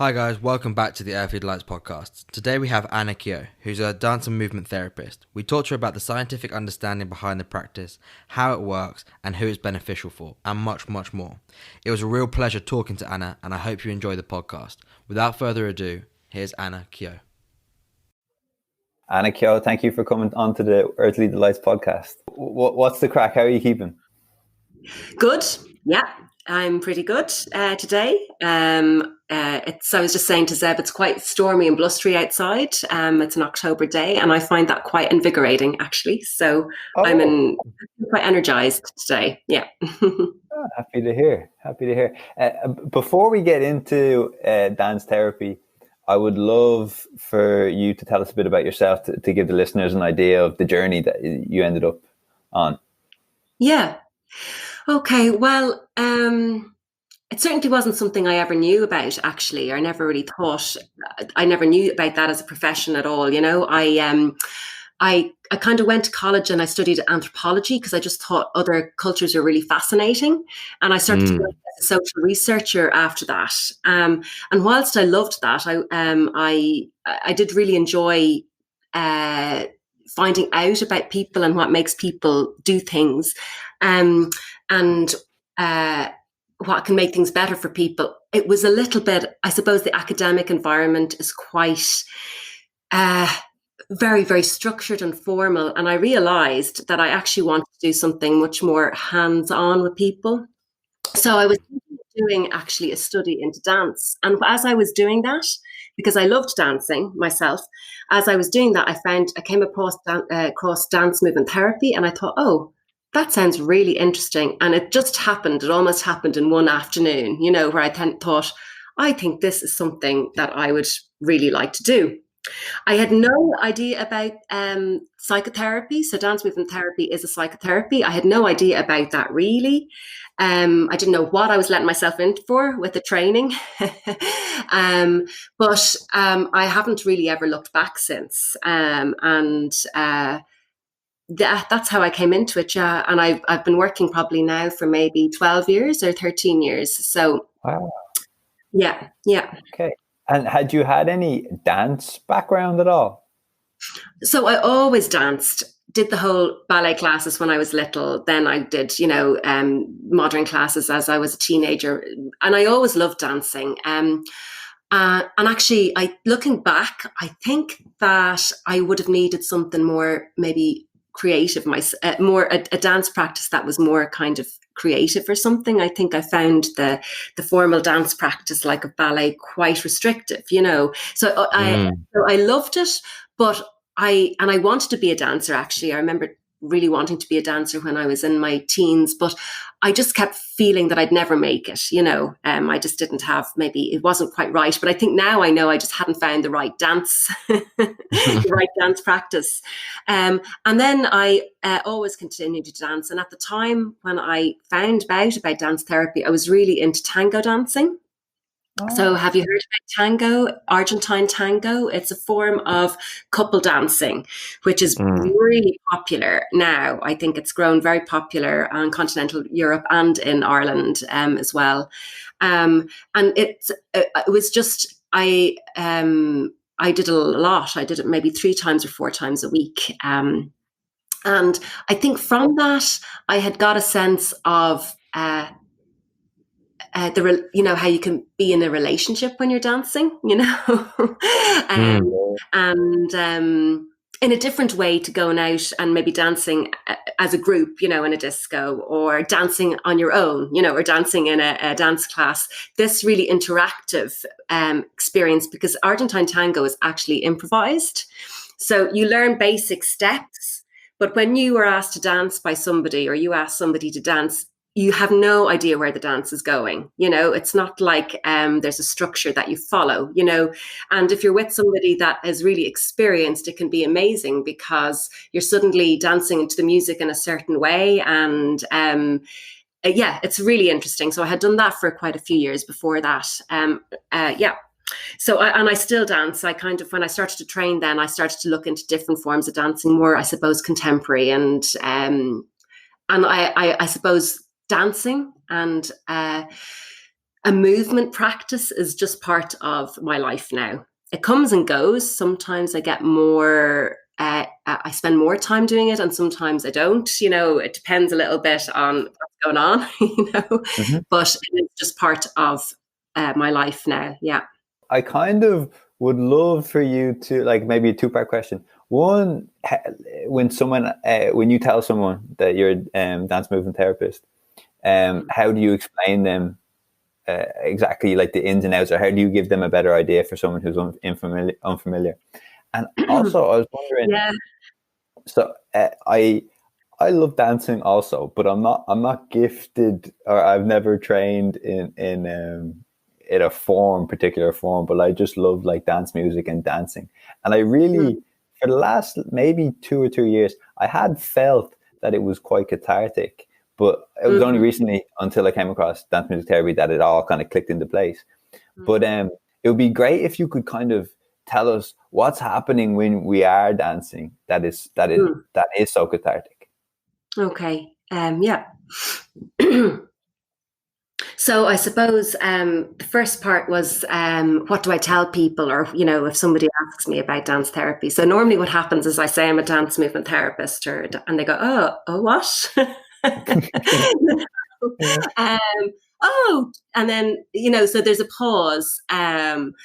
Hi guys, welcome back to the Airfield Lights podcast. Today we have Anna Keogh, who's a dance and movement therapist. We talked to her about the scientific understanding behind the practice, how it works, and who it's beneficial for, and much, much more. It was a real pleasure talking to Anna, and I hope you enjoy the podcast. Without further ado, here's Anna Keogh. Anna Keogh, thank you for coming on to the Earthly Delights podcast. What's the crack? How are you keeping? Good. Yeah, I'm pretty good today. I was just saying to Zeb, it's quite stormy and blustery outside. It's an October day, and I find that quite invigorating, actually. So I'm quite energized today. Yeah. Happy to hear. Before we get into dance therapy, I would love for you to tell us a bit about yourself to give the listeners an idea of the journey that you ended up on. Yeah. Okay. Well, it certainly wasn't something I ever knew about, actually. I never knew about that as a profession at all. I kind of went to college and I studied anthropology because I just thought other cultures were really fascinating. And I started to work as a social researcher after that. And whilst I loved that, I did really enjoy finding out about people and what makes people do things, and what can make things better for people. It was a little bit, I suppose, the academic environment is quite very, very structured and formal. And I realized that I actually wanted to do something much more hands-on with people. So I was doing actually a study into dance. And as I was doing that, because I loved dancing myself, as I was doing that, I came across dance movement therapy, and I thought, oh, that sounds really interesting. And it almost happened in one afternoon, where I thought, I think this is something that I would really like to do. I had no idea about psychotherapy. So dance movement therapy is a psychotherapy. I had no idea about that, really. I didn't know what I was letting myself in for with the training. But I haven't really ever looked back since. That's how I came into it. Yeah. And I've been working probably now for maybe 12 years or 13 years. So, wow. Yeah. Okay. And had you had any dance background at all? So I always danced, did the whole ballet classes when I was little. Then I did, modern classes as I was a teenager. And I always loved dancing. And actually, looking back, I think that I would have needed something more maybe creative, a dance practice that was more kind of creative or something. I think I found the formal dance practice like a ballet quite restrictive, So I loved it, but I wanted to be a dancer. Actually, I remember really wanting to be a dancer when I was in my teens, but I just kept feeling that I'd never make it, I just didn't have, maybe it wasn't quite right. But I think now I know I just hadn't found the right dance, the right dance practice. And then I always continued to dance. And at the time when I found out about dance therapy, I was really into tango dancing. So have you heard about tango, Argentine tango? It's a form of couple dancing, which is really popular now. I think it's grown very popular in continental Europe and in Ireland as well. And it was just, I did a lot. I did it maybe 3 times or 4 times a week. And I think from that, I had got a sense of how you can be in a relationship when you're dancing, and in a different way to going out and maybe dancing as a group, in a disco, or dancing on your own, or dancing in a dance class. This really interactive experience, because Argentine tango is actually improvised. So you learn basic steps, but when you are asked to dance by somebody, or you ask somebody to dance, you have no idea where the dance is going. It's not like there's a structure that you follow, and if you're with somebody that is really experienced, it can be amazing because you're suddenly dancing to the music in a certain way. And it's really interesting. So I had done that for quite a few years before that. So I still dance. I kind of, when I started to train, then I started to look into different forms of dancing, more, I suppose, contemporary, and I suppose dancing and a movement practice is just part of my life now. It comes and goes. Sometimes I get more, I spend more time doing it, and sometimes I don't. It depends a little bit on what's going on, Mm-hmm. but it's just part of my life now. Yeah. I kind of would love for you to, like, maybe a two-part question. One, when you tell someone that you're a dance movement therapist, how do you explain them exactly like the ins and outs, or how do you give them a better idea for someone who's unfamiliar? And also, I was wondering. Yeah. So I love dancing also, but I'm not gifted, or I've never trained in a particular form. But I just love like dance music and dancing, and I really, for the last maybe 2 or 3 years, I had felt that it was quite cathartic. But it was only recently, until I came across dance music therapy, that it all kind of clicked into place. But it would be great if you could kind of tell us what's happening when we are dancing that is so cathartic. Okay. Yeah. So I suppose the first part was, what do I tell people, or if somebody asks me about dance therapy. So normally what happens is I say I'm a dance movement therapist, and they go, oh what? um, and then so there's a pause, and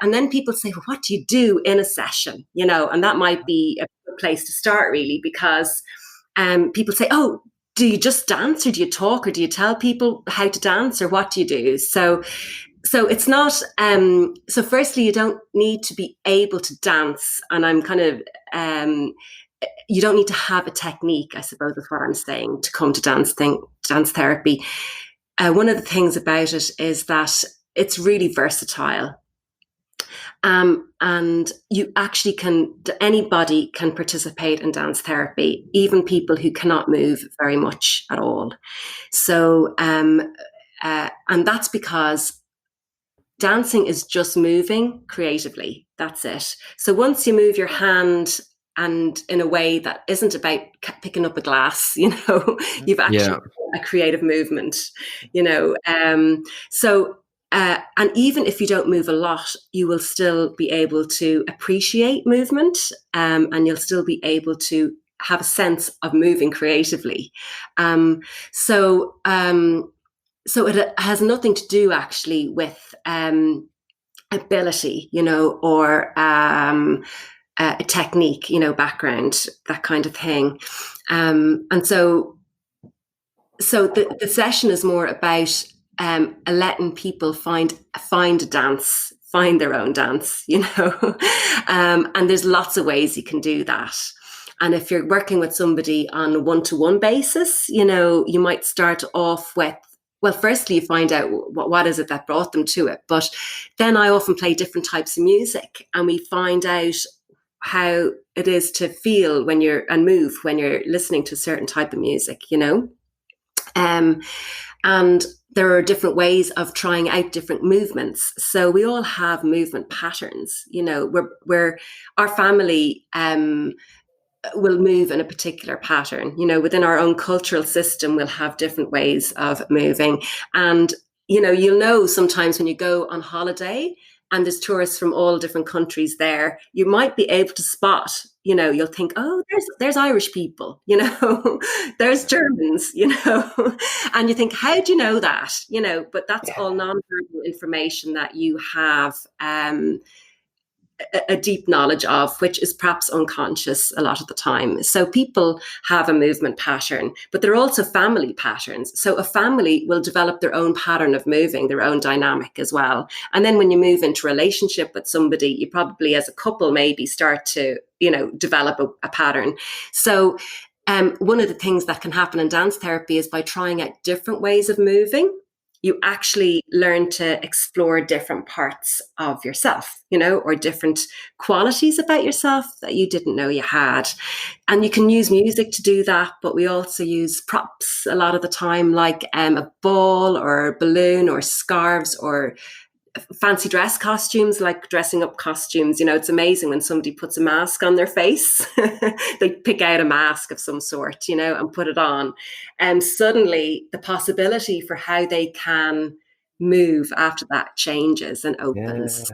then people say, well, what do you do in a session? And that might be a good place to start, really, because people say, oh, do you just dance, or do you talk, or do you tell people how to dance, or what do you do? So it's not, so firstly, you don't need to be able to dance, and I'm kind of, you don't need to have a technique, I suppose is what I'm saying, to come to dance therapy. One of the things about it is that it's really versatile. And you actually anybody can participate in dance therapy, even people who cannot move very much at all. So, and that's because dancing is just moving creatively. That's it. So once you move your hand, and in a way that isn't about picking up a glass, you've actually a creative movement, so and even if you don't move a lot, you will still be able to appreciate movement, and you'll still be able to have a sense of moving creatively. So it has nothing to do actually with ability, or a technique, background, that kind of thing. And so the session is more about letting people find a dance, find their own dance, and there's lots of ways you can do that. And if you're working with somebody on a one-to-one basis, you might start off with, well, firstly, you find out what is it that brought them to it. But then I often play different types of music, and we find out how it is to feel and move when you're listening to a certain type of music, and there are different ways of trying out different movements. So we all have movement patterns, where our family will move in a particular pattern, within our own cultural system, we'll have different ways of moving. And, you'll know sometimes when you go on holiday and there's tourists from all different countries there, you might be able to spot, you'll think, oh, there's Irish people, there's Germans, and you think, how do you know that? But that's all non-verbal information that you have a deep knowledge of, which is perhaps unconscious a lot of the time. So people have a movement pattern, but there are also family patterns. So a family will develop their own pattern of moving, their own dynamic as well. And then when you move into a relationship with somebody, you probably, as a couple, maybe start to, develop a pattern. So one of the things that can happen in dance therapy is by trying out different ways of moving, you actually learn to explore different parts of yourself, or different qualities about yourself that you didn't know you had. And you can use music to do that, but we also use props a lot of the time, like a ball or a balloon or scarves or fancy dress costumes, like dressing up costumes. It's amazing when somebody puts a mask on their face. They pick out a mask of some sort, and put it on. And suddenly the possibility for how they can move after that changes and opens.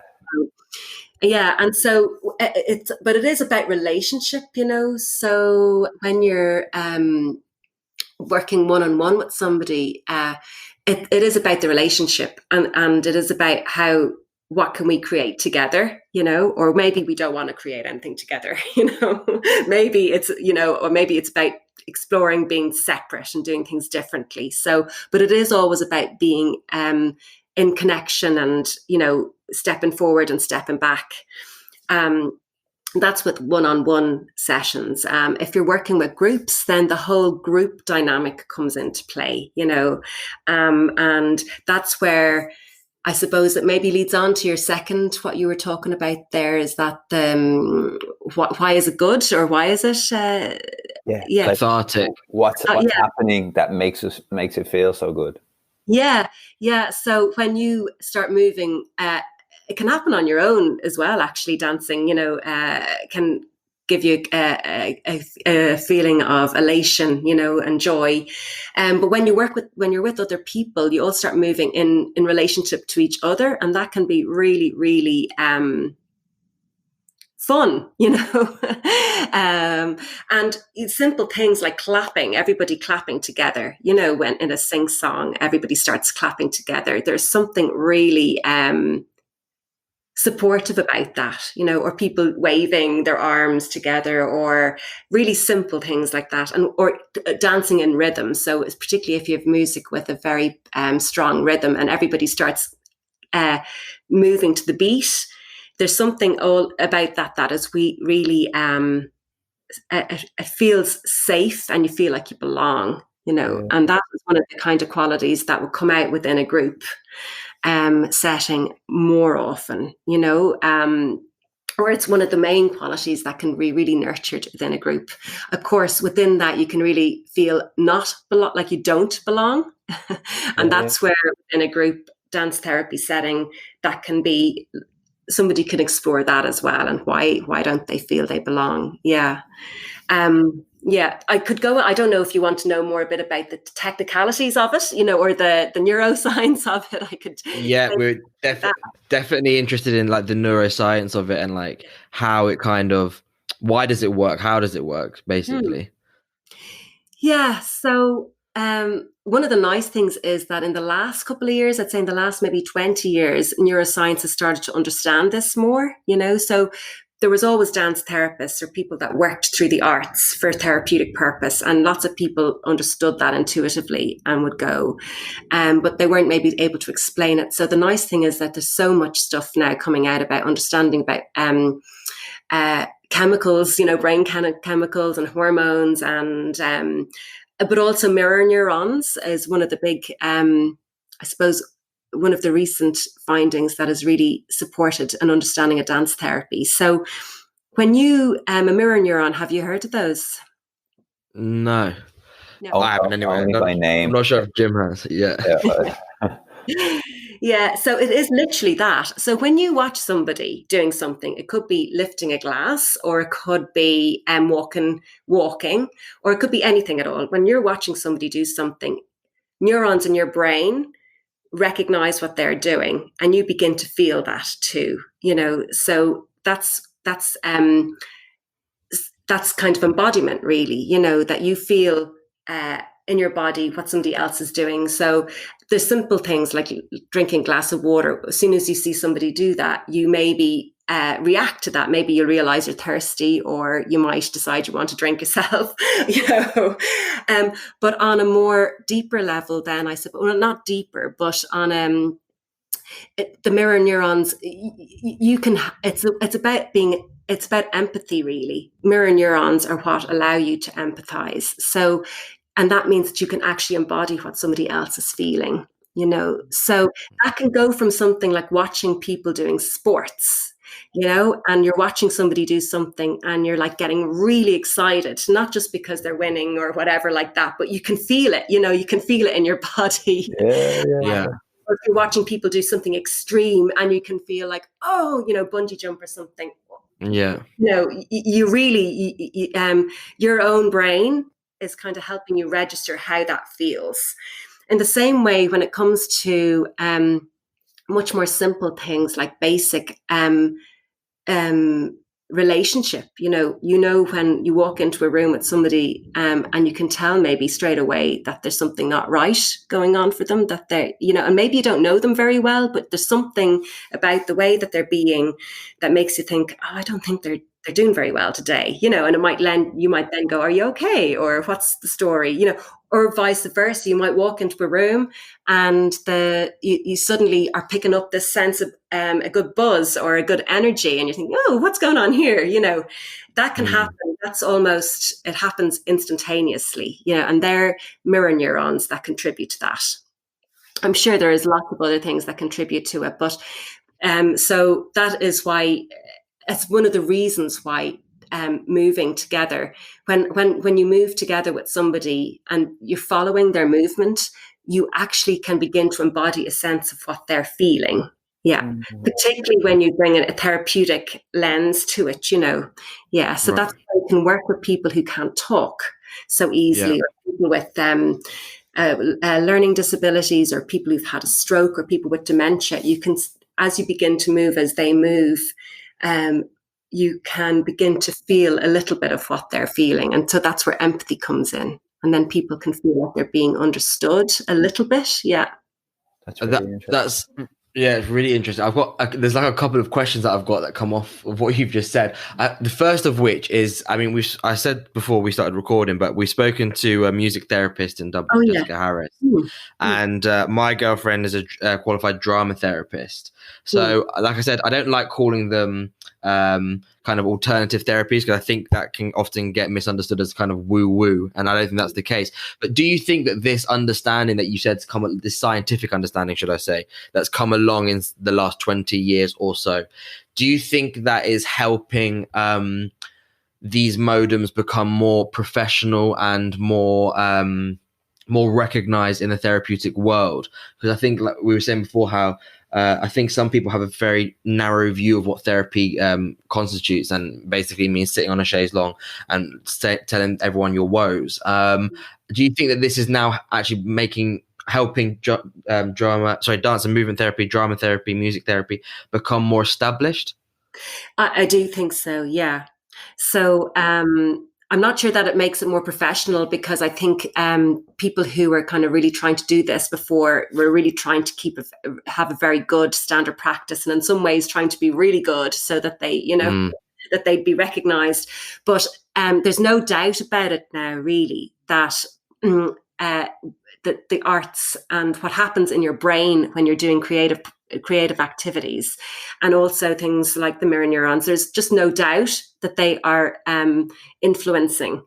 Yeah. And so but it is about relationship, so when you're working one-on-one with somebody, it is about the relationship, and it is about what can we create together, or maybe we don't want to create anything together, maybe it's, or maybe it's about exploring being separate and doing things differently. So, but it is always about being in connection and, stepping forward and stepping back. That's with one-on-one sessions. If you're working with groups, then the whole group dynamic comes into play, and that's where I suppose it maybe leads on to your second, what you were talking about there, is that why is it good, or why is it? Cathartic. What's happening that makes it feel so good? Yeah. So when you start moving, it can happen on your own as well. Actually, dancing, can give you a feeling of elation, and joy. But when you're with other people, you all start moving in relationship to each other, and that can be really, really fun, and simple things like clapping, everybody clapping together, when in a sing song, everybody starts clapping together. There's something really supportive about that, or people waving their arms together, or really simple things like that, or dancing in rhythm. So it's particularly if you have music with a very strong rhythm and everybody starts moving to the beat. There's something all about that is really it feels safe, and you feel like you belong, and that is one of the kind of qualities that will come out within a group setting more often, or it's one of the main qualities that can be really nurtured within a group. Of course, within that, you can really feel like you don't belong. And that's where in a group dance therapy setting, that can be, somebody can explore that as well. And why don't they feel they belong? Yeah. I could go. I don't know if you want to know more a bit about the technicalities of it, or the neuroscience of it. I could. Yeah, we're definitely interested in like the neuroscience of it, and like how it kind of, why does it work? How does it work, basically? Yeah. So one of the nice things is that in the last couple of years, I'd say in the last maybe 20 years, neuroscience has started to understand this more, so there was always dance therapists or people that worked through the arts for therapeutic purpose. And lots of people understood that intuitively and would go, but they weren't maybe able to explain it. So the nice thing is that there's so much stuff now coming out about understanding about chemicals, brain chemicals and hormones, and but also mirror neurons is one of the big, I suppose, one of the recent findings that has really supported an understanding of dance therapy. So when you, a mirror neuron, have you heard of those? No. Oh, I haven't anyway. By name. I'm not sure if Jim has. Yeah. Yeah, so it is literally that. So when you watch somebody doing something, it could be lifting a glass, or it could be walking, or it could be anything at all. When you're watching somebody do something, neurons in your brain recognize what they're doing, and you begin to feel that too, so that's kind of embodiment, really, that you feel in your body what somebody else is doing. So there's simple things like drinking a glass of water. As soon as you see somebody do that, you maybe react to that. Maybe you'll realize you're thirsty, or you might decide you want to drink yourself, but on a more deeper level, then I suppose, well, not deeper, but on the mirror neurons, you can, it's about empathy, really. Mirror neurons are what allow you to empathize. So, and that means that you can actually embody what somebody else is feeling, so that can go from something like watching people doing sports, and you're watching somebody do something and you're like getting really excited, not just because they're winning or whatever like that, but you can feel it, you can feel it in your body. Yeah. or if you're watching people do something extreme and you can feel like, oh, bungee jump or something. Yeah. You really, your own brain is kind of helping you register how that feels. In the same way, when it comes to much more simple things like basic relationship, when you walk into a room with somebody and you can tell maybe straight away that there's something not right going on for them, that they're, and maybe you don't know them very well, but there's something about the way that they're being that makes you think, oh, I don't think they're doing very well today, and you might then go, are you okay? Or what's the story? Or vice versa. You might walk into a room and you suddenly are picking up this sense of a good buzz or a good energy, and you think, oh, what's going on here? That can happen. It happens instantaneously, and they're mirror neurons that contribute to that. I'm sure there is lots of other things that contribute to it, but so that is why it's one of the reasons why moving together, when you move together with somebody and you're following their movement, you actually can begin to embody a sense of what they're feeling. Yeah. Mm-hmm. Particularly when you bring a therapeutic lens to it, Yeah. So that's why you can work with people who can't talk so easily, or people with learning disabilities, or people who've had a stroke, or people with dementia. You can, as you begin to move, as they move, you can begin to feel a little bit of what they're feeling. And so that's where empathy comes in. And then people can feel like they're being understood a little bit. Yeah. That's really interesting. It's really interesting. There's like a couple of questions that I've got that come off of what you've just said. The first of which is, I said before we started recording, but we've spoken to a music therapist in Dublin, Jessica Harris, and my girlfriend is a qualified drama therapist. So, like I said, I don't like calling them kind of alternative therapies, because I think that can often get misunderstood as kind of woo-woo, and I don't think that's the case. But do you think that this understanding that you said, this scientific understanding, should I say, that's come along in the last 20 years or so, do you think that is helping these modems become more professional and more recognized in the therapeutic world? Because I think, like we were saying before, how I think some people have a very narrow view of what therapy constitutes, and basically means sitting on a chaise longue and telling everyone your woes. Do you think that this is now actually helping dance and movement therapy, drama therapy, music therapy become more established? I do think so, yeah. So I'm not sure that it makes it more professional, because I think people who were kind of really trying to do this before were really trying to have a very good standard practice, and in some ways trying to be really good so that they, that they'd be recognized. But there's no doubt about it now, really, that the arts and what happens in your brain when you're doing creative activities, and also things like the mirror neurons, there's just no doubt that they are influencing,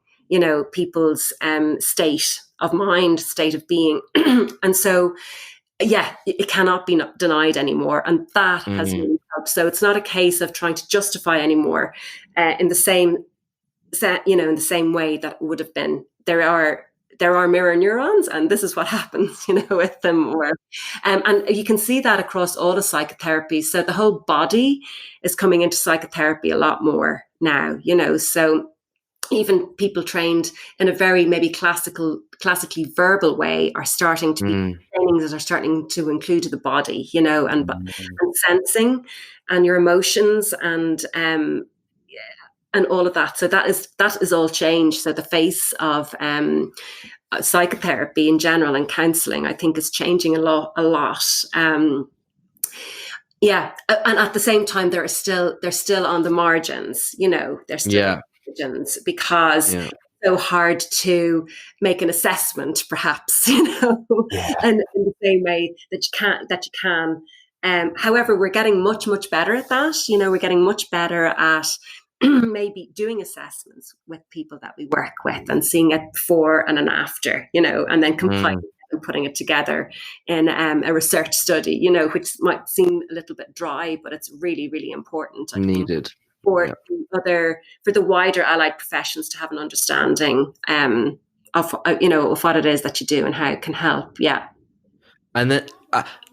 people's state of mind, state of being. And so, it cannot be denied anymore. And that has really helped. So it's not a case of trying to justify anymore in the same way that it would have been. There are mirror neurons, and this is what happens, with them. And you can see that across all the psychotherapies. So the whole body is coming into psychotherapy a lot more now, So even people trained in a very maybe classically verbal way are starting to be trainings that are starting to include the body, and sensing and your emotions and all of that. So that is all changed. So the face of psychotherapy in general and counselling, I think, is changing a lot. And at the same time, they're still on the margins. They're still on the margins, because it's so hard to make an assessment, perhaps. And in the same way that you can. However, we're getting much better at that. We're getting much better at maybe doing assessments with people that we work with and seeing it before and an after, and then compiling and putting it together in a research study, which might seem a little bit dry, but it's really, really important. I Needed. think, for the wider allied professions to have an understanding of what it is that you do and how it can help. Yeah. And then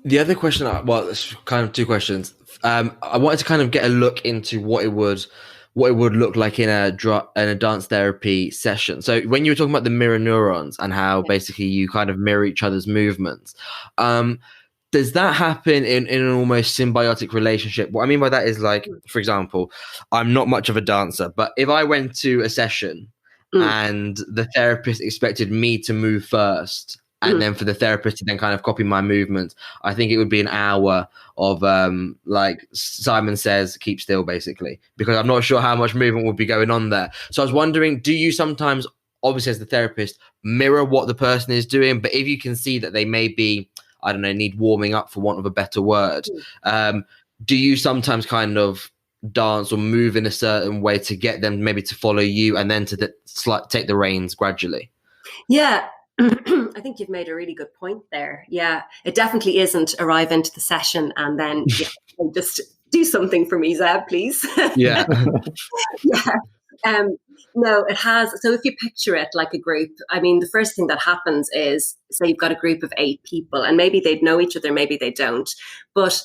the other question, well, it's kind of two questions. I wanted to kind of get a look into what it would look like in a dance therapy session. So when you were talking about the mirror neurons and how basically you kind of mirror each other's movements, does that happen in an almost symbiotic relationship? What I mean by that is, like, for example, I'm not much of a dancer, but if I went to a session and the therapist expected me to move first and then for the therapist to then kind of copy my movements, I think it would be an hour of like Simon Says, keep still, basically, because I'm not sure how much movement would be going on there. So I was wondering, do you sometimes, obviously as the therapist, mirror what the person is doing, but if you can see that they may be, I don't know, need warming up, for want of a better word, do you sometimes kind of dance or move in a certain way to get them maybe to follow you and then to take the reins gradually? Yeah. I think you've made a really good point there. Yeah, it definitely isn't arrive into the session and then just do something for me, Zeb, please. Yeah. Yeah. No, it has. So if you picture it like a group, I mean, the first thing that happens is, say you've got a group of 8 people and maybe they know each other, maybe they don't. But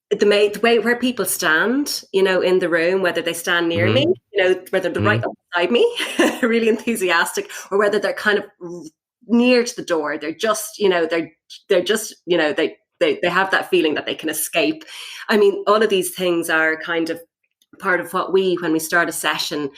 the way where people stand, in the room, whether they stand near me, whether they're right up beside me, really enthusiastic, or whether they're kind of near to the door, they're just, they're just, they have that feeling that they can escape. I mean, all of these things are kind of part of what when we start a session,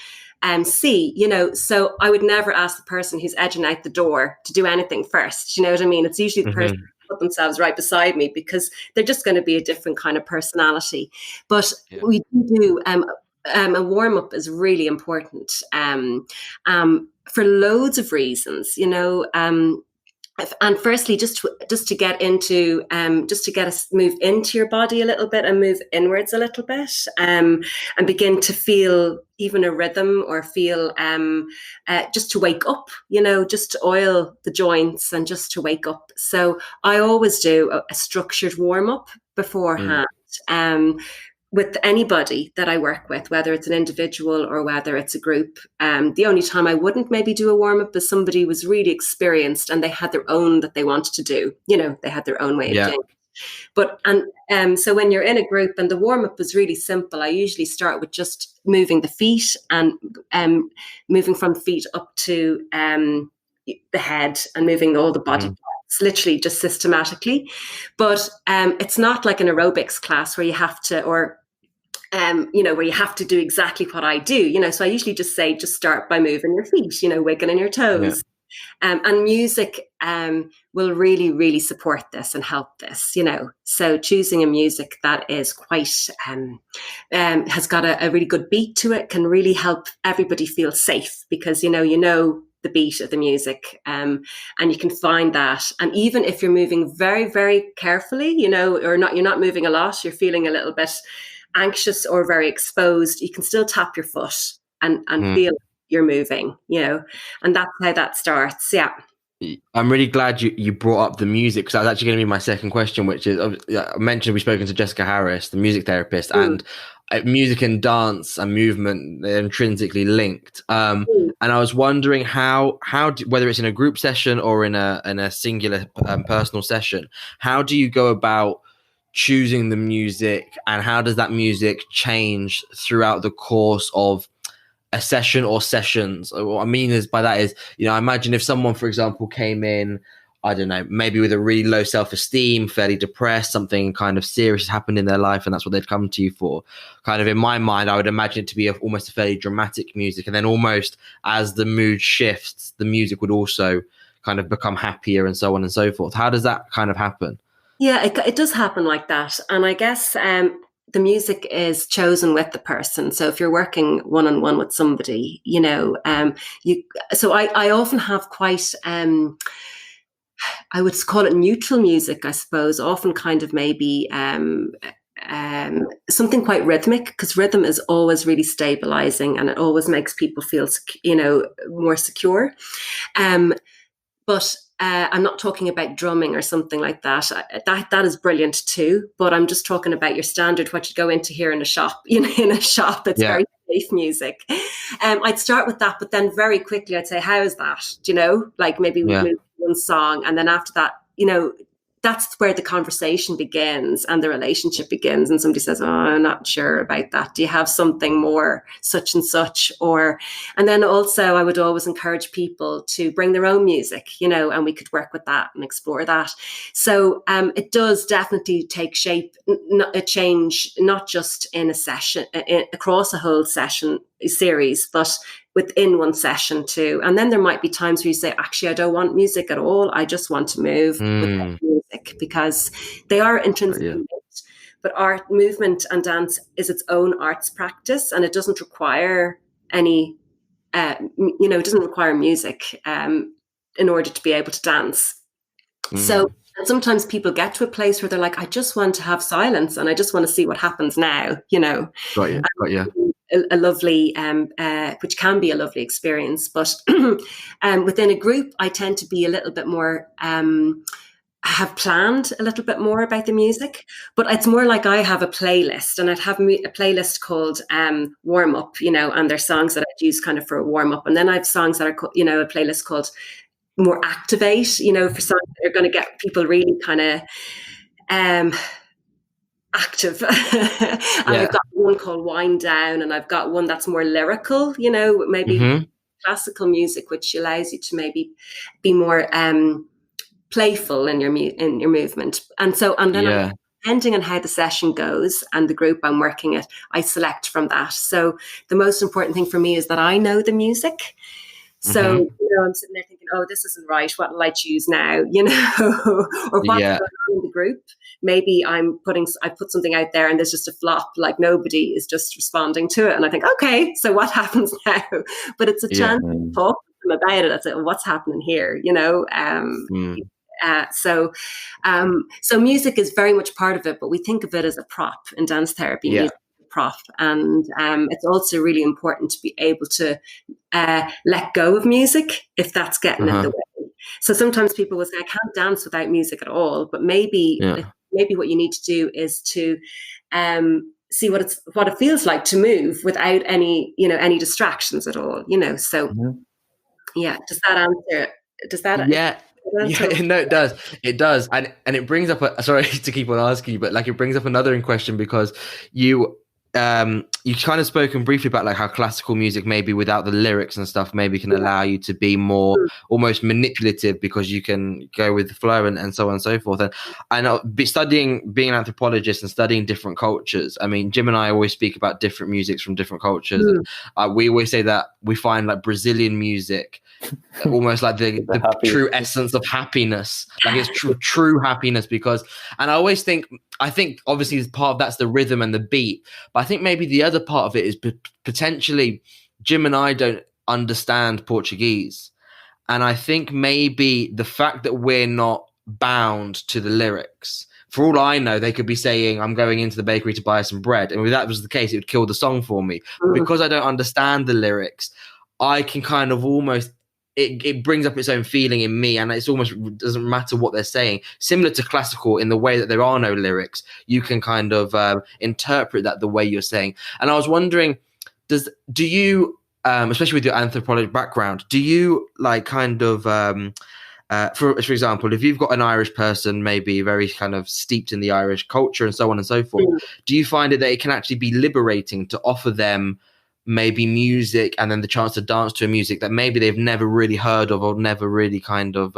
see, so I would never ask the person who's edging out the door to do anything first. You know what I mean? It's usually the person who put themselves right beside me because they're just going to be a different kind of personality. But we do a warm-up is really important for loads of reasons, and firstly, just to get into, just to get us move into your body a little bit and move inwards a little bit, and begin to feel even a rhythm or feel, just to wake up, just to oil the joints and just to wake up. So I always do a structured warm up beforehand. With anybody that I work with, whether it's an individual or whether it's a group. The only time I wouldn't maybe do a warm-up is somebody was really experienced and they had their own that they wanted to do. They had their own way of doing it. But, so when you're in a group and the warm-up is really simple, I usually start with just moving the feet and moving from the feet up to the head and moving all the body parts, literally just systematically. But it's not like an aerobics class where you have to, or where you have to do exactly what I do, so I usually just say, just start by moving your feet, wiggling your toes. And music will really, really support this and help this, So choosing a music that is quite, has got a really good beat to it can really help everybody feel safe because, the beat of the music, and you can find that. And even if you're moving very, very carefully, or not, you're not moving a lot, you're feeling a little bit anxious or very exposed, you can still tap your foot and feel you're moving, and that's how that starts. Yeah. I'm really glad you brought up the music because that was actually going to be my second question, which is, I mentioned we've spoken to Jessica Harris, the music therapist, and music and dance and movement, they're intrinsically linked. And I was wondering whether it's in a group session or in a singular personal session, how do you go about choosing the music and how does that music change throughout the course of a session or sessions? What I mean by that is, I imagine if someone, for example, came in, I don't know, maybe with a really low self-esteem, fairly depressed, something kind of serious happened in their life and that's what they'd come to you for. Kind of in my mind, I would imagine it to be almost a fairly dramatic music. And then almost as the mood shifts, the music would also kind of become happier and so on and so forth. How does that kind of happen? Yeah, it does happen like that. And I guess the music is chosen with the person. So if you're working one-on-one with somebody, so I often have quite, I would call it neutral music, I suppose, often kind of maybe something quite rhythmic, because rhythm is always really stabilizing and it always makes people feel, more secure. But I'm not talking about drumming or something like that. That is brilliant too. But I'm just talking about your standard, what you go into here in a shop. In a shop, it's very safe music. I'd start with that, but then very quickly I'd say, how is that? Like maybe we move one song, and then after that, that's where the conversation begins and the relationship begins. And somebody says, oh, I'm not sure about that. Do you have something more such and such? And then also I would always encourage people to bring their own music, and we could work with that and explore that. So it does definitely take shape, a change, not just in a session, across a whole session series, but within one session too. And then there might be times where you say, actually, I don't want music at all. I just want to move without music, because they are intrinsically linked. But art, movement and dance is its own arts practice, and it doesn't require any, it doesn't require music in order to be able to dance. So sometimes people get to a place where they're like, I just want to have silence and I just want to see what happens now, Got you. A lovely, which can be a lovely experience. But within a group, I tend to be a little bit more, have planned a little bit more about the music, but it's more like I have a playlist, and I'd have a playlist called Warm Up, and there's songs that I'd use kind of for a warm up. And then I have songs that are, a playlist called More Activate, for songs that are going to get people really kind of active. And I've got one called Wind Down, and I've got one that's more lyrical, maybe classical music, which allows you to maybe be more playful in your movement. And then depending on how the session goes and the group I'm working at, I select from that. So the most important thing for me is that I know the music. So, I'm sitting there thinking, oh, this isn't right. What will I choose now? Or what's going on in the group? Maybe I put something out there and there's just a flop, like nobody is just responding to it. And I think, okay, so what happens now? But it's a chance to talk to them about it. I say, what's happening here? So music is very much part of it, but we think of it as a prop in dance therapy. Music is a prop, and it's also really important to be able to let go of music if that's getting in the way. So sometimes people will say, I can't dance without music at all, but maybe what you need to do is to see what it feels like to move without any distractions at all. So does that answer? Does that? Yeah, no, it does, and it brings up sorry to keep on asking you, but like it brings up another question, because you kind of spoken briefly about like how classical music, maybe without the lyrics and stuff, maybe can allow you to be more almost manipulative, because you can go with the flow and so on and so forth. And being an anthropologist and studying different cultures, I mean, Jim and I always speak about different musics from different cultures. And we always say that we find like Brazilian music almost like the true essence of happiness, like it's true happiness, because, and I think obviously part of that's the rhythm and the beat, but I think maybe the other part of it is potentially Jim and I don't understand Portuguese, and I think maybe the fact that we're not bound to the lyrics, for all I know, they could be saying, I'm going into the bakery to buy some bread, and if that was the case, it would kill the song for me. Because I don't understand the lyrics, I can kind of almost, it brings up its own feeling in me, and it's almost doesn't matter what they're saying. Similar to classical in the way that there are no lyrics, you can kind of interpret that the way you're saying. And I was wondering, do you, especially with your anthropology background, do you like kind of, for example, if you've got an Irish person, maybe very kind of steeped in the Irish culture and so on and so forth, do you find that it can actually be liberating to offer them maybe music and then the chance to dance to a music that maybe they've never really heard of or never really kind of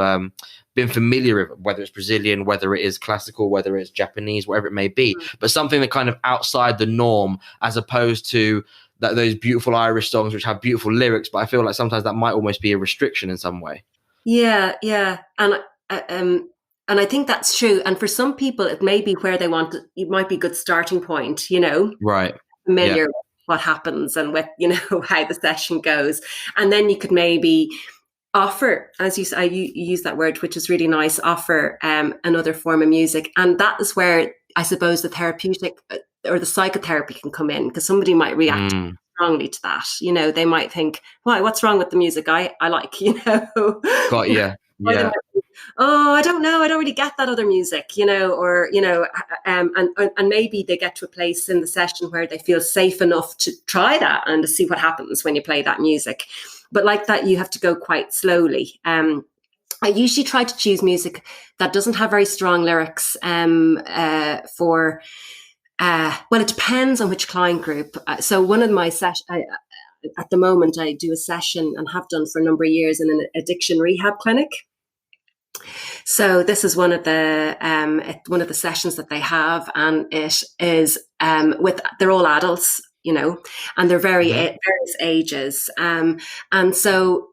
been familiar with, whether it's Brazilian, whether it is classical, whether it's Japanese, whatever it may be, but something that kind of outside the norm, as opposed to those beautiful Irish songs which have beautiful lyrics, but I feel like sometimes that might almost be a restriction in some way. Yeah. And I think that's true. And for some people, it may be where they want it might be a good starting point, Right. Familiar with what happens and with, how the session goes. And then you could maybe offer, as you use that word, which is really nice, offer another form of music. And that is where I suppose the therapeutic or the psychotherapy can come in, because somebody might react strongly to that. They might think, what's wrong with the music I like, Got you. Yeah. Oh, I don't know. I don't really get that other music, and maybe they get to a place in the session where they feel safe enough to try that and to see what happens when you play that music. But like that, you have to go quite slowly. I usually try to choose music that doesn't have very strong lyrics for, well, it depends on which client group. So one of my sessions, at the moment, I do a session and have done for a number of years in an addiction rehab clinic. So this is one of the sessions that they have, and it is they're all adults, you know, and they're various ages, and so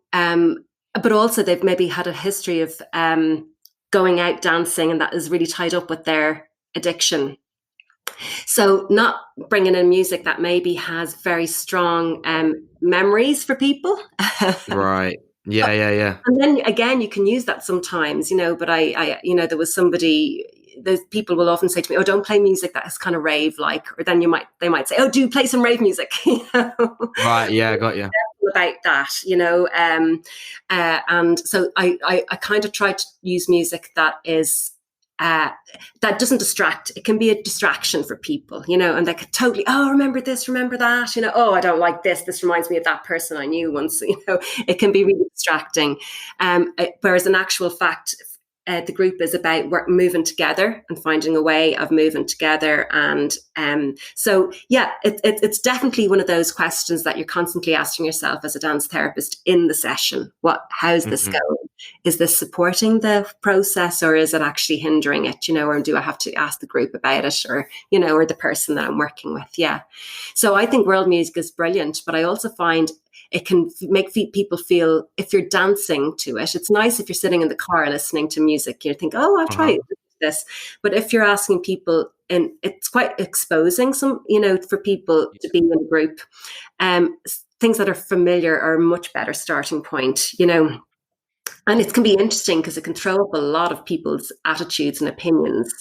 but also they've maybe had a history of going out dancing, and that is really tied up with their addiction. So not bringing in music that maybe has very strong memories for people. Right. Yeah. And then again, you can use that sometimes, you know, but I there was somebody, those people will often say to me, oh, don't play music that is kind of rave like, or then they might say, oh, do play some rave music. You know? Right. Yeah. I got you. About that, you know, and so I kind of try to use music that is that doesn't distract. It can be a distraction for people, you know, and they could totally, oh, remember this, remember that, you know, oh, I don't like this. This reminds me of that person I knew once, you know, it can be really distracting. Whereas in actual fact, the group is about moving together and finding a way of moving together. And so, yeah, it's definitely one of those questions that you're constantly asking yourself as a dance therapist in the session. How's this going? Is this supporting the process, or is it actually hindering it? You know, or do I have to ask the group about it, or, you know, or the person that I'm working with? Yeah. So I think world music is brilliant, but I also find it can make people feel, if you're dancing to it, it's nice if you're sitting in the car listening to music, you think, oh, I'll try this. But if you're asking people, and it's quite exposing some, you know, for people to be in a group, things that are familiar are a much better starting point, you know. And it can be interesting because it can throw up a lot of people's attitudes and opinions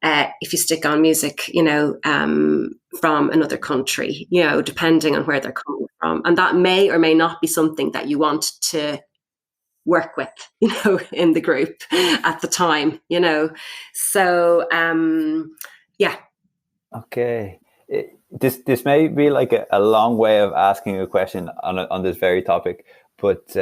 if you stick on music, you know, from another country, you know, depending on where they're coming from. And that may or may not be something that you want to work with, you know, in the group at the time, you know. So, yeah. Okay. This may be like a long way of asking a question on this very topic, but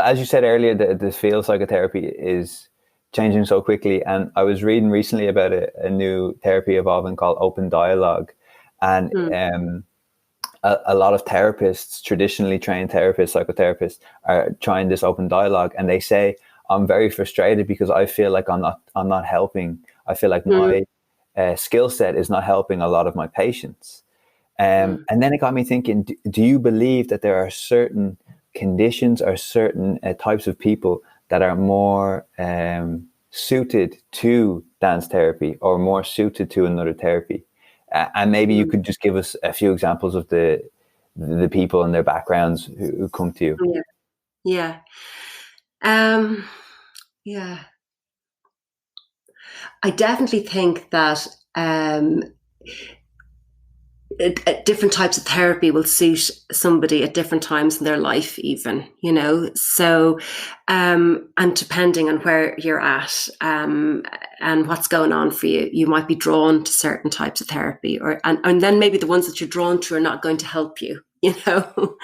as you said earlier, this field psychotherapy is changing so quickly. And I was reading recently about a new therapy evolving called open dialogue. And a lot of therapists, traditionally trained therapists, psychotherapists, are trying this open dialogue. And they say, I'm very frustrated because I feel like I'm not helping. I feel like my skill set is not helping a lot of my patients. And then it got me thinking, do you believe that there are certain conditions or certain types of people that are more suited to dance therapy or more suited to another therapy? And maybe you could just give us a few examples of the people and their backgrounds who come to you. Yeah. I definitely think that different types of therapy will suit somebody at different times in their life, even, you know. So, and depending on where you're at and what's going on for you, you might be drawn to certain types of therapy, and then maybe the ones that you're drawn to are not going to help you, you know.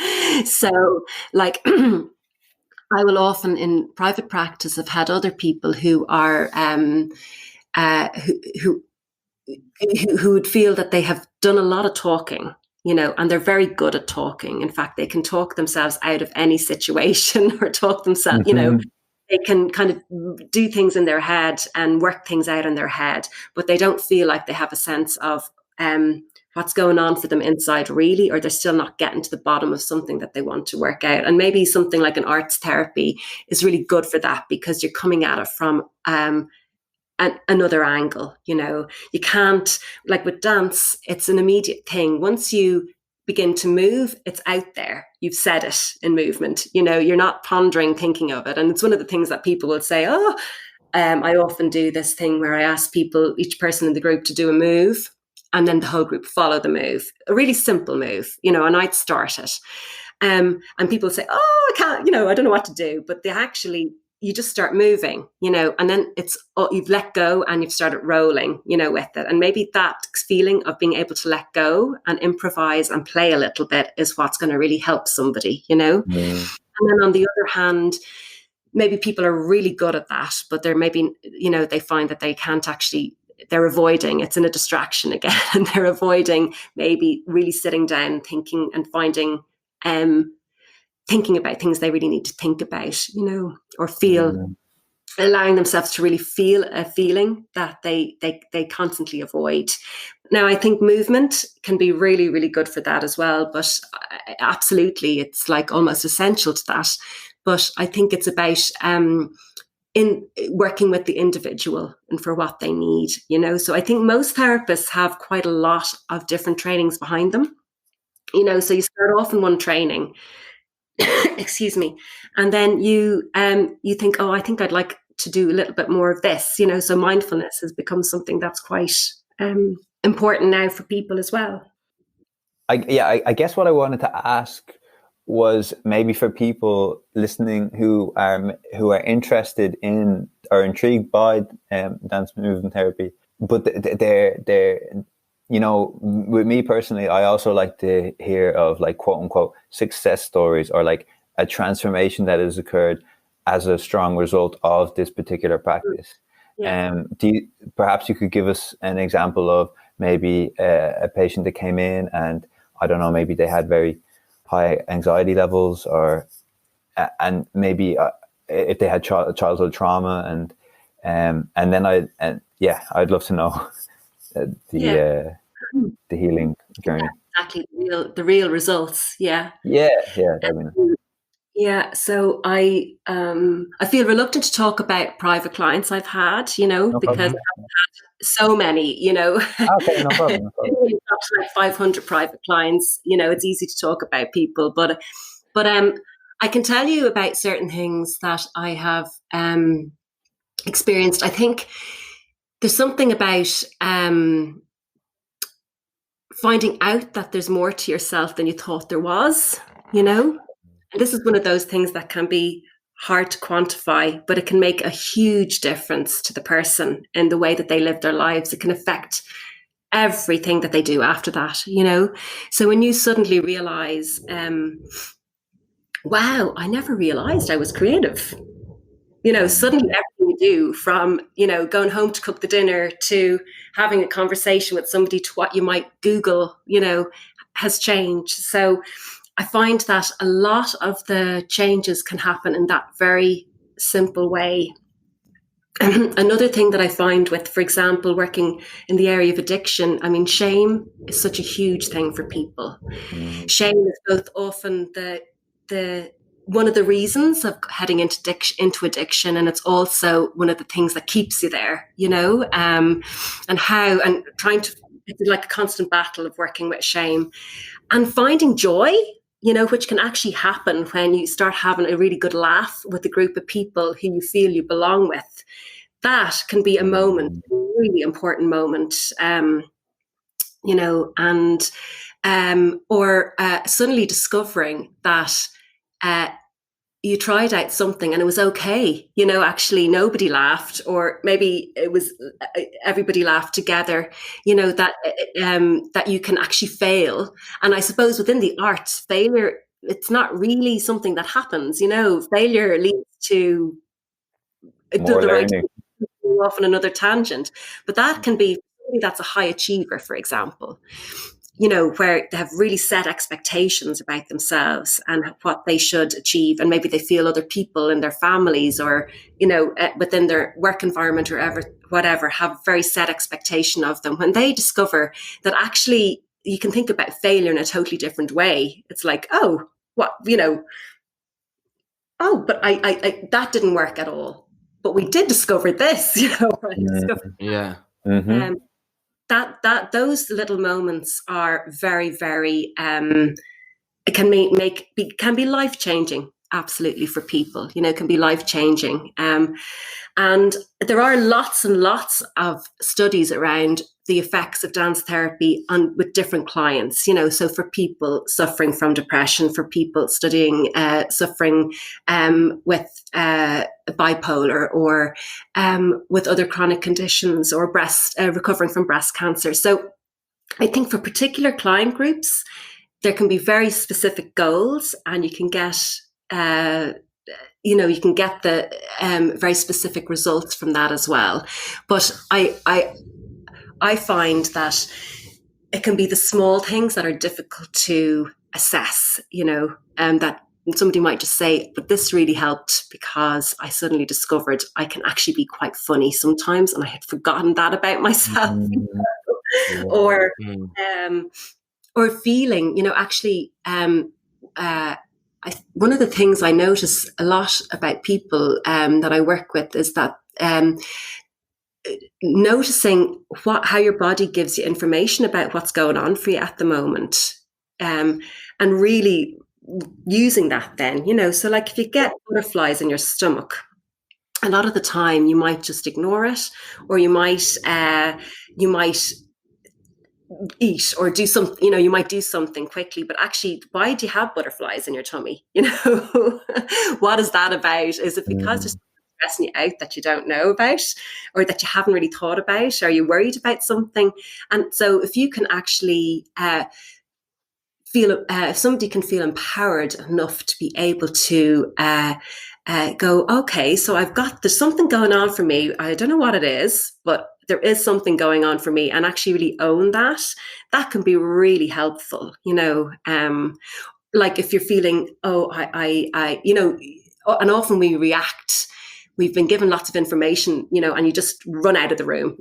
So, like, I will often in private practice have had other people who are who would feel that they have done a lot of talking, you know, and they're very good at talking. In fact, they can talk themselves out of any situation or talk themselves, you know, they can kind of do things in their head and work things out in their head, but they don't feel like they have a sense of what's going on for them inside really, or they're still not getting to the bottom of something that they want to work out. And maybe something like an arts therapy is really good for that, because you're coming at it from another angle, you know. You can't, like with dance, it's an immediate thing. Once you begin to move, it's out there. You've said it in movement, you know, you're not pondering, thinking of it. And it's one of the things that people will say, I often do this thing where I ask people, each person in the group, to do a move, and then the whole group follow the move, a really simple move, you know, and I'd start it. And people say, I can't, you know, I don't know what to do, but you just start moving, you know, and then you've let go and you've started rolling, you know, with it. And maybe that feeling of being able to let go and improvise and play a little bit is what's going to really help somebody, you know. And then on the other hand, maybe people are really good at that, but they're maybe, they find that they can't actually, they're avoiding, it's in a distraction again, and they're avoiding maybe really sitting down, thinking and finding, thinking about things they really need to think about, or feel, allowing themselves to really feel a feeling that they constantly avoid. Now, I think movement can be really, really good for that as well, but absolutely, it's like almost essential to that. But I think it's about in working with the individual and for what they need, So I think most therapists have quite a lot of different trainings behind them, so you start off in one training, excuse me, and then you think, oh, I think I'd like to do a little bit more of this, so mindfulness has become something that's quite important now for people as well. I guess what I wanted to ask was maybe for people listening who are interested in or intrigued by dance movement therapy, but they're with me personally, I also like to hear of like quote unquote success stories or like a transformation that has occurred as a strong result of this particular practice. Yeah. Perhaps you could give us an example of maybe a patient that came in and I don't know, maybe they had very high anxiety levels, and maybe if they had childhood trauma, and then I'd love to know the healing journey. Exactly, the real results. Yeah. That'd be nice. Yeah, so I feel reluctant to talk about private clients I've had, because I've had so many, Okay, no problem. Up to like 500 private clients, it's easy to talk about people, but I can tell you about certain things that I have experienced. I think there's something about finding out that there's more to yourself than you thought there was, And this is one of those things that can be hard to quantify, but it can make a huge difference to the person in the way that they live their lives. It can affect everything that they do after that, So when you suddenly realize, wow, I never realized I was creative. Suddenly everything you do, from, going home to cook the dinner to having a conversation with somebody to what you might Google, has changed. So I find that a lot of the changes can happen in that very simple way. Another thing that I find with, for example, working in the area of addiction, I mean, shame is such a huge thing for people. Shame is both often the one of the reasons of heading into addiction, and it's also one of the things that keeps you there, and trying to, it's like a constant battle of working with shame and finding joy, which can actually happen when you start having a really good laugh with a group of people who you feel you belong with. That can be a moment, a really important moment, or suddenly discovering that you tried out something and it was okay. Actually nobody laughed, or maybe it was everybody laughed together. That you can actually fail. And I suppose within the arts, failure, it's not really something that happens. Failure leads to More learning. Off on another tangent, but that can be, that's a high achiever, for example, where they have really set expectations about themselves and what they should achieve, and maybe they feel other people in their families or within their work environment or whatever have very set expectation of them. When they discover that actually you can think about failure in a totally different way, it's like, oh, what, oh, but I that didn't work at all. But we did discover this, Yeah. Mm-hmm. That those little moments are very, very it can be life changing, absolutely, for people. Can be life changing. And there are lots and lots of studies around the effects of dance therapy with different clients, so for people suffering from depression, for people suffering with bipolar, or with other chronic conditions, or recovering from breast cancer. So I think for particular client groups, there can be very specific goals, and you can get you can get the very specific results from that as well. But I find that it can be the small things that are difficult to assess, that somebody might just say, but this really helped because I suddenly discovered I can actually be quite funny sometimes, and I had forgotten that about myself. Yeah. or or feeling, actually, one of the things I notice a lot about people that I work with is that noticing how your body gives you information about what's going on for you at the moment, and really using that then, so like if you get butterflies in your stomach, a lot of the time you might just ignore it, or you might eat or do something, you might do something quickly, but actually, why do you have butterflies in your tummy? What is that about? Is it because there's stressing you out that you don't know about, or that you haven't really thought about? Are you worried about something? And so if you can actually if somebody can feel empowered enough to be able to go, okay, so there's something going on for me. I don't know what it is, but there is something going on for me, and actually really own that can be really helpful, like if you're feeling, and often we react. We've been given lots of information, and you just run out of the room,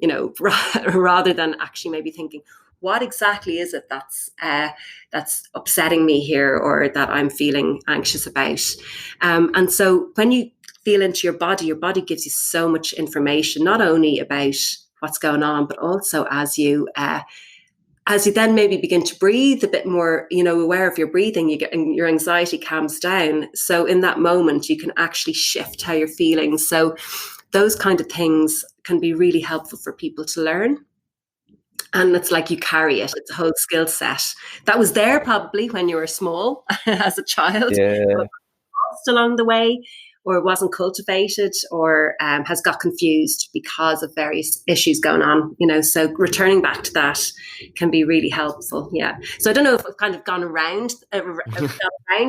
rather than actually maybe thinking, what exactly is it that's upsetting me here, or that I'm feeling anxious about? And so when you feel into your body gives you so much information, not only about what's going on, but also as you then maybe begin to breathe a bit more, aware of your breathing, your anxiety calms down. So in that moment, you can actually shift how you're feeling. So those kind of things can be really helpful for people to learn. And it's like you carry it. It's a whole skill set that was there probably when you were small as a child, but lost along the way, or wasn't cultivated, or has got confused because of various issues going on, so returning back to that can be really helpful. Yeah. So I don't know if I've kind of gone around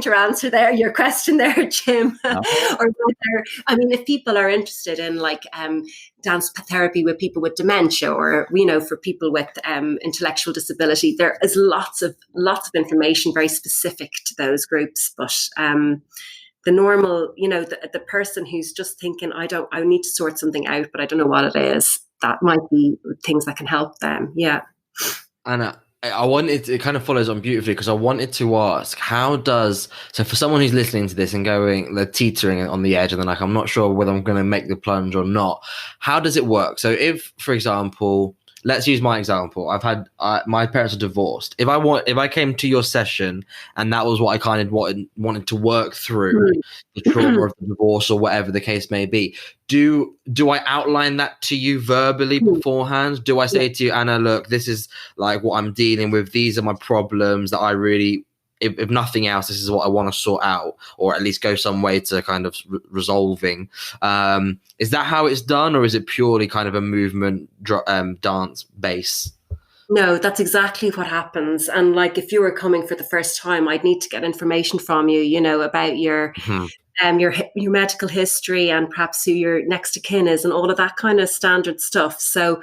your answer there, your question there, Jim. Or whether, if people are interested in like dance therapy with people with dementia, or for people with intellectual disability, there is lots of information very specific to those groups. But the normal, the person who's just thinking, I need to sort something out, but I don't know what it is, that might be things that can help them. Yeah. And I wanted, it kind of follows on beautifully, because I wanted to ask, so for someone who's listening to this and they're teetering on the edge, and they're like, I'm not sure whether I'm going to make the plunge or not, how does it work? So if, for example, let's use my example. I've had my parents are divorced. If I came to your session and that was what I kind of wanted to work through, the trauma of the divorce or whatever the case may be, do I outline that to you verbally beforehand? Do I say to you, Anna, look, this is like what I'm dealing with. These are my problems that I really, if nothing else, this is what I want to sort out, or at least go some way to kind of resolving. Is that how it's done, or is it purely kind of a movement dance base? No, that's exactly what happens. And like, if you were coming for the first time, I'd need to get information from you, about your your medical history, and perhaps who your next of kin is, and all of that kind of standard stuff. So,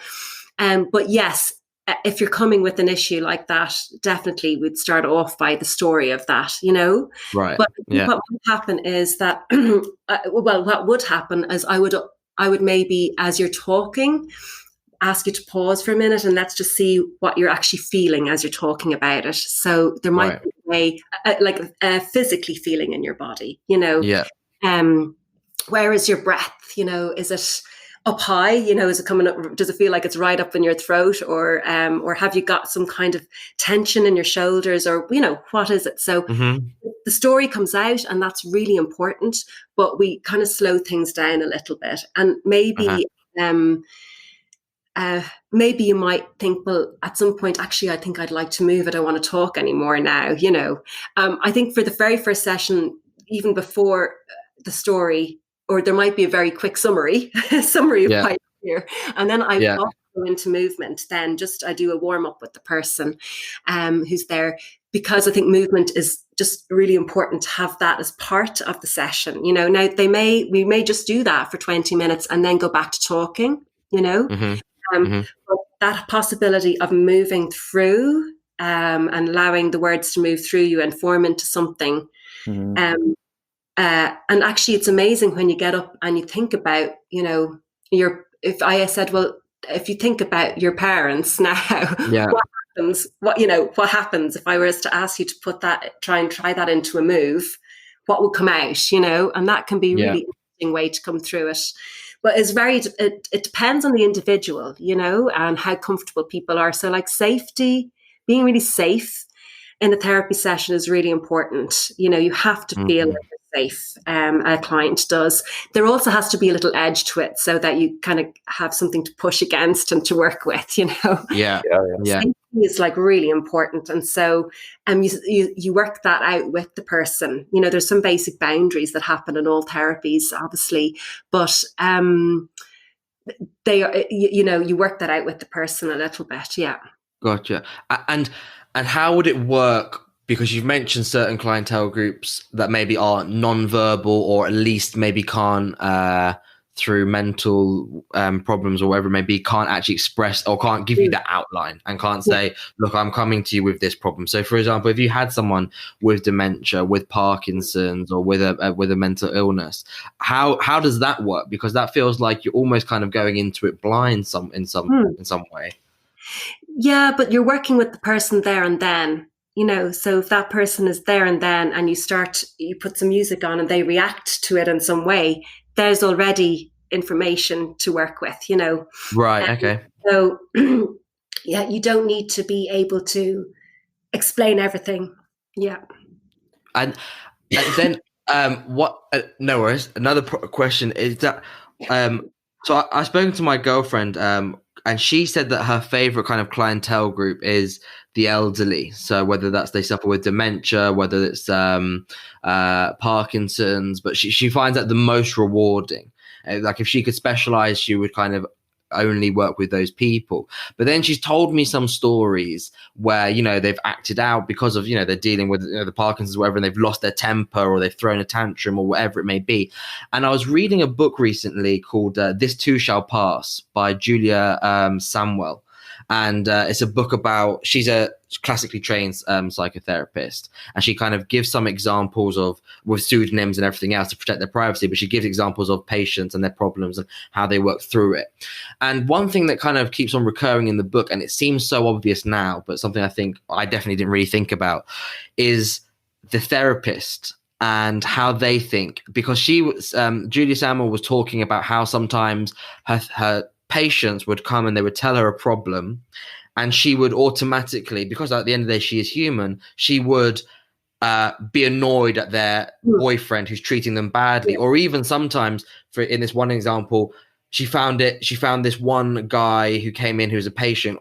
but yes, if you're coming with an issue like that, definitely we'd start off by the story of that, Right. But what would happen is that, what would happen is I would maybe, as you're talking, ask you to pause for a minute, and let's just see what you're actually feeling as you're talking about it. So there might be a way, like physically feeling in your body, Yeah. Where is your breath? Is it up high? Is it coming up? Does it feel like it's right up in your throat, or have you got some kind of tension in your shoulders, or what is it? So the story comes out, and that's really important. But we kind of slow things down a little bit, and maybe maybe you might think, well, at some point, actually, I think I'd like to move. I don't want to talk anymore now. I think for the very first session, even before the story, or there might be a very quick summary of why you're here. And then I go into movement. Then I do a warm up with the person who's there. because I think movement is just really important to have that as part of the session. Now we may just do that for 20 minutes and then go back to talking, Mm-hmm. Mm-hmm. but that possibility of moving through and allowing the words to move through you and form into something. Mm-hmm. And actually, it's amazing when you get up and you think about, if you think about your parents now, Yeah. what happens if I was to ask you to try that into a move, what would come out, and that can be a really interesting way to come through it. But it depends on the individual, and how comfortable people are. So like safety, being really safe in the therapy session is really important. You have to feel like you're safe. A client does. There also has to be a little edge to it so that you kind of have something to push against and to work with, Yeah. Safety is like really important. And so you work that out with the person. There's some basic boundaries that happen in all therapies, obviously, but they are, you work that out with the person a little bit. Yeah. Gotcha. And how would it work? Because you've mentioned certain clientele groups that maybe are non-verbal, or at least maybe can't, through mental problems or whatever it may be, can't actually express or can't give you that outline and can't say, look, I'm coming to you with this problem. So, for example, if you had someone with dementia, with Parkinson's, or with a mental illness, how does that work? Because that feels like you're almost kind of going into it blind in some way. Yeah, but you're working with the person there and then, so if that person is there and then and you put some music on and they react to it in some way, there's already information to work with, Right. Okay. So, yeah, you don't need to be able to explain everything. Yeah. And then what? No worries. Another question is that so I've spoken to my girlfriend, and she said that her favorite kind of clientele group is the elderly. So whether that's they suffer with dementia, whether it's Parkinson's, but she finds that the most rewarding. Like if she could specialize, she would kind of only work with those people. But then she's told me some stories where they've acted out because of they're dealing with the Parkinson's or whatever, and they've lost their temper or they've thrown a tantrum or whatever it may be. And I was reading a book recently called This Too Shall Pass by Julia Samwell. And it's a book about, she's a classically trained psychotherapist, and she kind of gives some examples of, with pseudonyms and everything else to protect their privacy, but she gives examples of patients and their problems and how they work through it. And one thing that kind of keeps on recurring in the book, and it seems so obvious now, but something I think I definitely didn't really think about, is the therapist and how they think. Because she was, Julia Samuel was talking about how sometimes her patients would come and they would tell her a problem, and she would automatically, because at the end of the day she is human, she would be annoyed at their boyfriend who's treating them badly. Or even sometimes, in this one example, she found this one guy who came in who was a patient,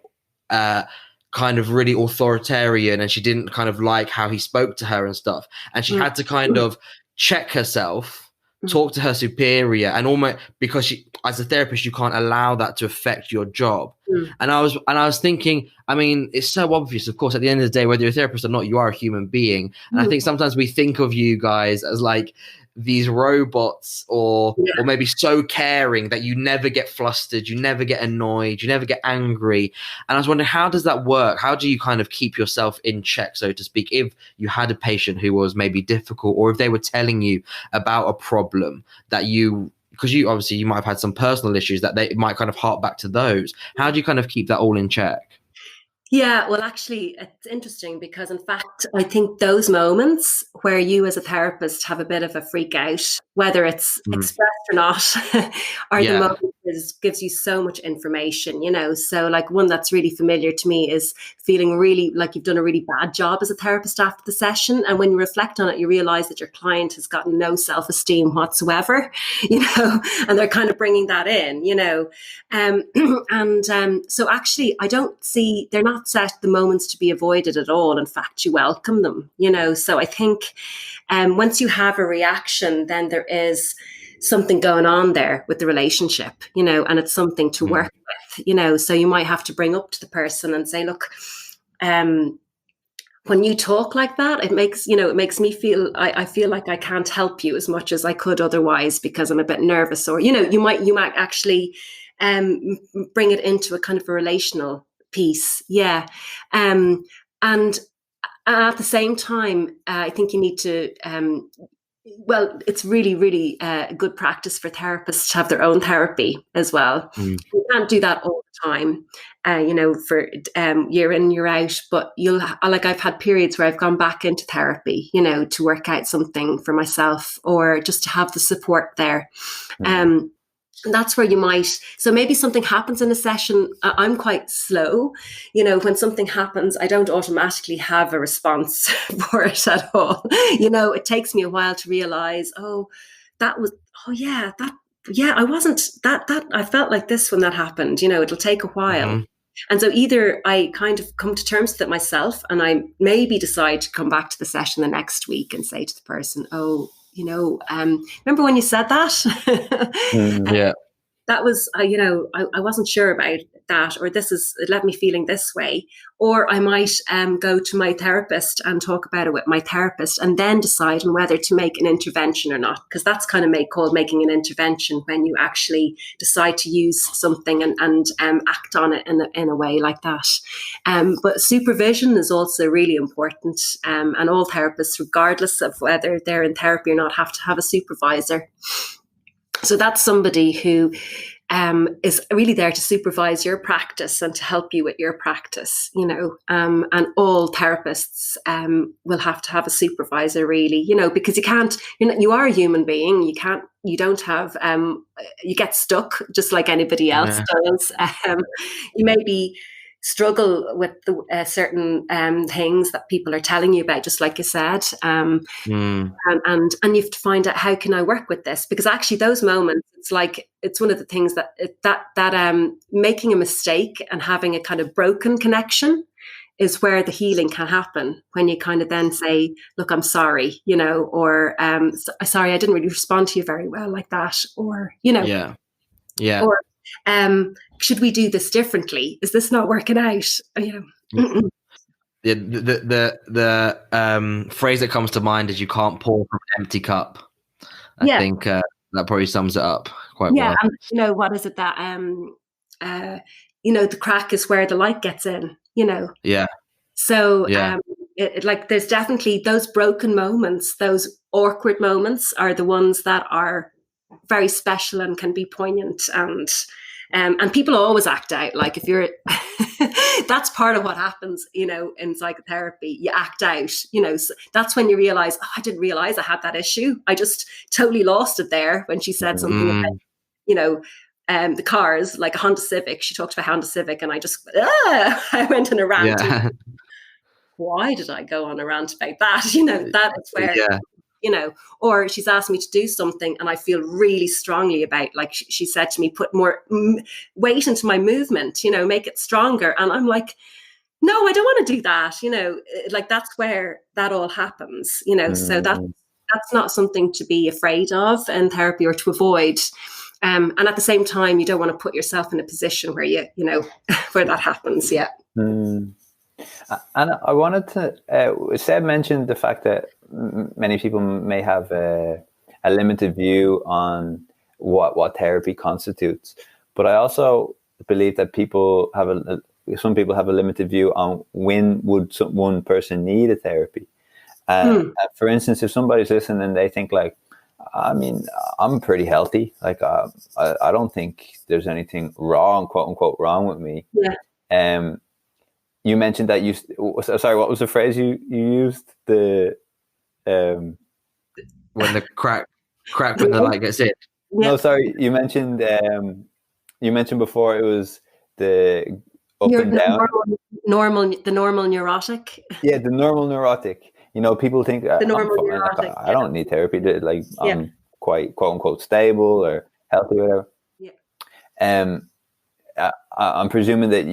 kind of really authoritarian, and she didn't kind of like how he spoke to her and stuff, and she had to kind of check herself, talk to her superior, and almost, because she, as a therapist, you can't allow that to affect your job. And I was thinking, I mean, it's so obvious, of course, at the end of the day, whether you're a therapist or not, you are a human being. And I think sometimes we think of you guys as like these robots, or maybe so caring that you never get flustered, you never get annoyed, you never get angry. And I was wondering, how does that work? How do you kind of keep yourself in check, so to speak, if you had a patient who was maybe difficult, or if they were telling you about a problem that because you obviously you might have had some personal issues that they might kind of hark back to those. How do you kind of keep that all in check? Yeah, well, actually, it's interesting because, in fact, I think those moments where you as a therapist have a bit of a freak out, whether it's expressed or not, are the moments that gives you so much information, So, like, one that's really familiar to me is feeling really like you've done a really bad job as a therapist after the session. And when you reflect on it, you realize that your client has got no self-esteem whatsoever, and they're kind of bringing that in, so actually, I don't see, they're not set the moments to be avoided at all. In fact, you welcome them, So I think once you have a reaction, then there is something going on there with the relationship, and it's something to work with, So you might have to bring up to the person and say, look, when you talk like that, it makes me feel, I feel like I can't help you as much as I could otherwise because I'm a bit nervous, or you might actually bring it into a kind of a relational piece. Yeah. And at the same time, I think you need to well, it's really, really good practice for therapists to have their own therapy as well. Mm. You can't do that all the time, for year in, year out. But I've had periods where I've gone back into therapy, to work out something for myself or just to have the support there. Mm. And that's where you might, so maybe something happens in a session. I'm quite slow. When something happens, I don't automatically have a response for it at all. It takes me a while to realize, oh, yeah, I wasn't, I felt like this when that happened. It'll take a while. Mm-hmm. And so either I kind of come to terms with it myself and I maybe decide to come back to the session the next week and say to the person, oh, remember when you said that? Yeah. That was, I wasn't sure about that, or it left me feeling this way. Or I might go to my therapist and talk about it with my therapist and then decide on whether to make an intervention or not. Because that's kind of called making an intervention, when you actually decide to use something and act on it in a way like that. But supervision is also really important. And all therapists, regardless of whether they're in therapy or not, have to have a supervisor. So that's somebody who is really there to supervise your practice and to help you with your practice, and all therapists will have to have a supervisor, really, because you are a human being. You don't have, you get stuck just like anybody else does. You maybe struggle with the certain things that people are telling you about, just like you said. And you have to find out, how can I work with this? Because actually those moments, it's one of the things that making a mistake and having a kind of broken connection is where the healing can happen, when you kind of then say, look, I'm sorry, or sorry, I didn't really respond to you very well like that, or, or should we do this differently? Is this not working out? The phrase that comes to mind is, you can't pour from an empty cup. I think that probably sums it up quite well. And what is it that the crack is where the light gets in. Yeah. So there's definitely those broken moments, those awkward moments are the ones that are very special and can be poignant, and people always act out. Like, if you're that's part of what happens, in psychotherapy. You act out, so that's when you realize, oh, I didn't realize I had that issue. I just totally lost it there when she said something about, the cars, like a Honda Civic. She talked about Honda Civic and I went in a rant. Yeah. Why did I go on a rant about that? That is where, or she's asked me to do something and I feel really strongly about, like she said to me, put more weight into my movement, make it stronger. And I'm like, no, I don't want to do that. That's where that all happens, so that's not something to be afraid of in therapy or to avoid. And at the same time, you don't want to put yourself in a position where where that happens. Yeah. And I wanted to, Seb mentioned the fact that many people may have a limited view on what therapy constitutes. But I also believe that some people have a limited view on when would one person need a therapy. For instance, if somebody's listening and they think like, I mean, I'm pretty healthy. Like, I don't think there's anything wrong, quote unquote, wrong with me. Yeah. You mentioned that sorry, what was the phrase you used? When the crack when the light gets in. Yeah. No, sorry, you mentioned before it was the up and down. The normal neurotic. Yeah, the normal neurotic. People think the normal I'm fine. neurotic. I don't need therapy. Like, I'm quite, quote unquote, stable or healthy, whatever. Yeah. I'm presuming that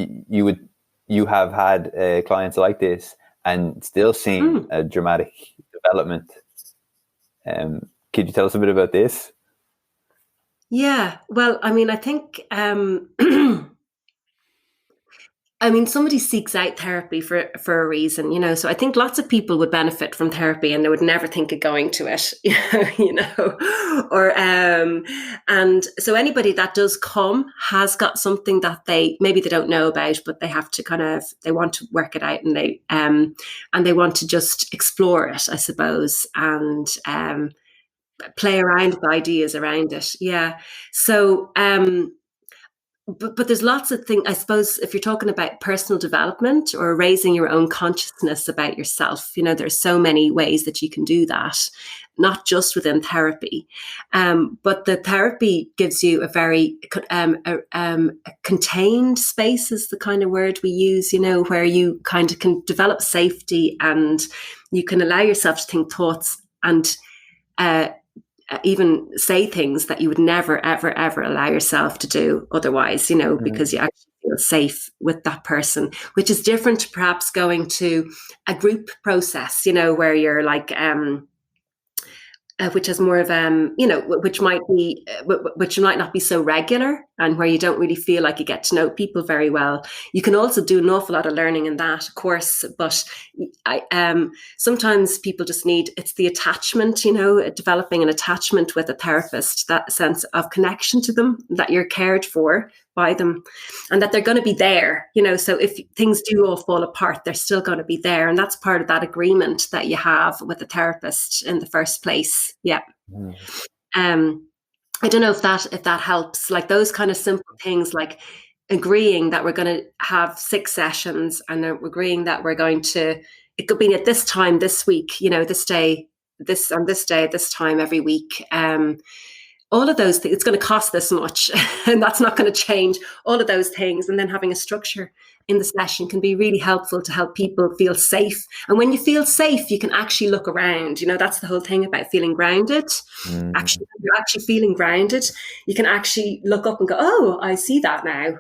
you have had clients like this and still seen a dramatic development. Could you tell us a bit about this? Yeah, well, I mean, I think I mean, somebody seeks out therapy for a reason, so I think lots of people would benefit from therapy and they would never think of going to it, or and so anybody that does come has got something that maybe they don't know about, but they have to they want to work it out, and they want to just explore it, I suppose, and play around with ideas around it. Yeah. So but there's lots of things, I suppose, if you're talking about personal development or raising your own consciousness about yourself, there's so many ways that you can do that, not just within therapy. But the therapy gives you a very a contained space is the kind of word we use, where you kind of can develop safety and you can allow yourself to think thoughts and even say things that you would never, ever, ever allow yourself to do otherwise, because you actually feel safe with that person, which is different to perhaps going to a group process, where you're like, which is more of which might not be so regular, and where you don't really feel like you get to know people very well. You can also do an awful lot of learning in that, of course, but sometimes people just it's the attachment, developing an attachment with a therapist, that sense of connection to them, that you're cared for by them, and that they're going to be there, so if things do all fall apart, they're still going to be there, and that's part of that agreement that you have with the therapist in the first place. Yeah. I don't know if that helps, like those kind of simple things, like agreeing that we're going to have 6 sessions, and agreeing that we're going to, it could be at this time this week, this day, on this day, this time every week. All of those things, it's going to cost this much, and that's not going to change. All of those things, and then having a structure in the session can be really helpful to help people feel safe. And when you feel safe, you can actually look around. That's the whole thing about feeling grounded. Actually, when you're actually feeling grounded, you can actually look up and go, oh, I see that now,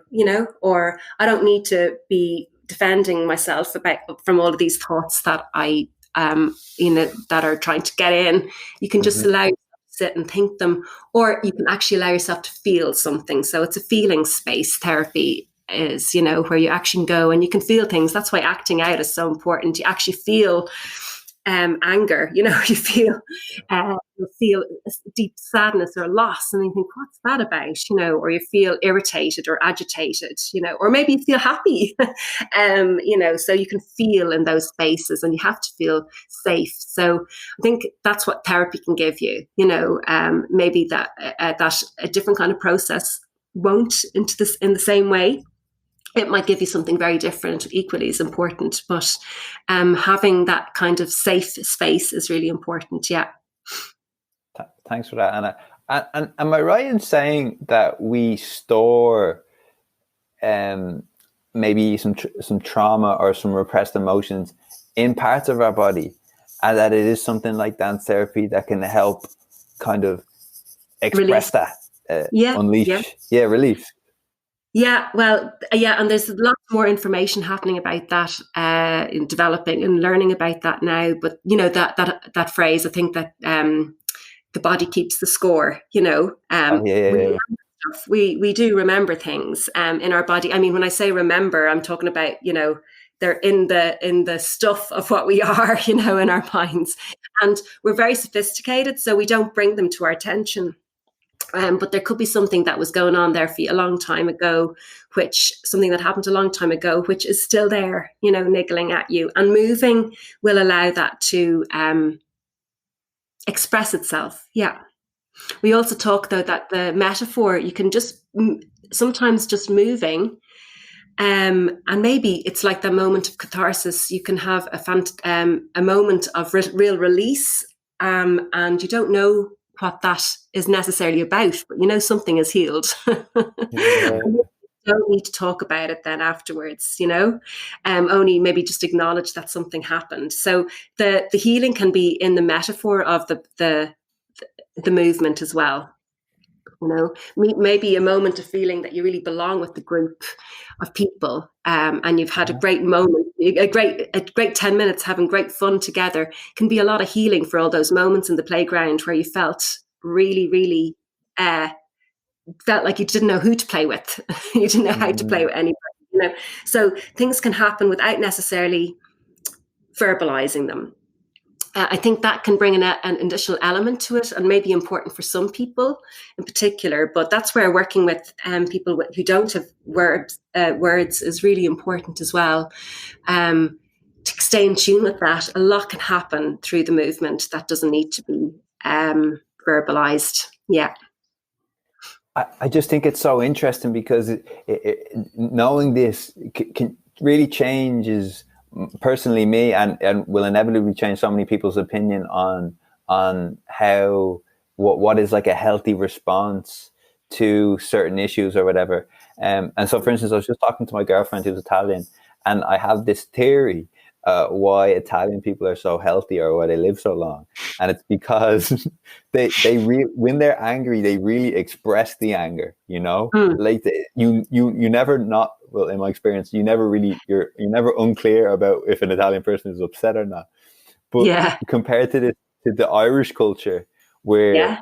or I don't need to be defending myself from all of these thoughts that I, that are trying to get in. You can just allow sit and think them, or you can actually allow yourself to feel something. So it's a feeling space. Therapy is, where you actually go and you can feel things. That's why acting out is so important. You actually feel anger, you feel deep sadness or loss, and you think, what's that about, or you feel irritated or agitated, or maybe you feel happy, so you can feel in those spaces, and you have to feel safe. So I think that's what therapy can give you, maybe that a different kind of process won't into this in the same way. It might give you something very different, equally as important, but having that kind of safe space is really important. Yeah. Thanks for that, Anna. And am I right in saying that we store maybe some trauma or some repressed emotions in parts of our body, and that it is something like dance therapy that can help kind of express that, unleash, release? Yeah, well, yeah, and there's lots more information happening about that in developing and learning about that now. But that phrase, I think that the body keeps the score. We do remember things in our body. I mean, when I say remember, I'm talking about they're in the stuff of what we are, in our minds, and we're very sophisticated, so we don't bring them to our attention. But there could be something that was going on there for you a long time ago, something that happened a long time ago, which is still there, niggling at you. And moving will allow that to express itself. Yeah. We also talk, though, that the metaphor, you can just sometimes just moving, and maybe it's like the moment of catharsis. You can have a moment of real release, and you don't know what that is necessarily about, but something is healed. You don't need to talk about it then afterwards, only maybe just acknowledge that something happened. So the healing can be in the metaphor of the movement as well. Maybe a moment of feeling that you really belong with the group of people, and you've had a great moment, a great 10 minutes having great fun together, can be a lot of healing for all those moments in the playground where you felt really, really felt like you didn't know who to play with. You didn't know how to play with anybody. you know. So things can happen without necessarily verbalizing them. I think that can bring an additional element to it, and maybe important for some people in particular. But that's where working with people who don't have words is really important as well. To stay in tune with that, a lot can happen through the movement that doesn't need to be verbalized. Yeah. I just think it's so interesting because knowing this can really changes personally me, and will inevitably change so many people's opinion on how what is like a healthy response to certain issues or whatever. And so, for instance, I was just talking to my girlfriend who's Italian, and I have this theory why Italian people are so healthy or why they live so long, and it's because when they're angry, they really express the anger. You know, like you never not. Well, in my experience, you're never unclear about if an Italian person is upset or not. But compared to the Irish culture, where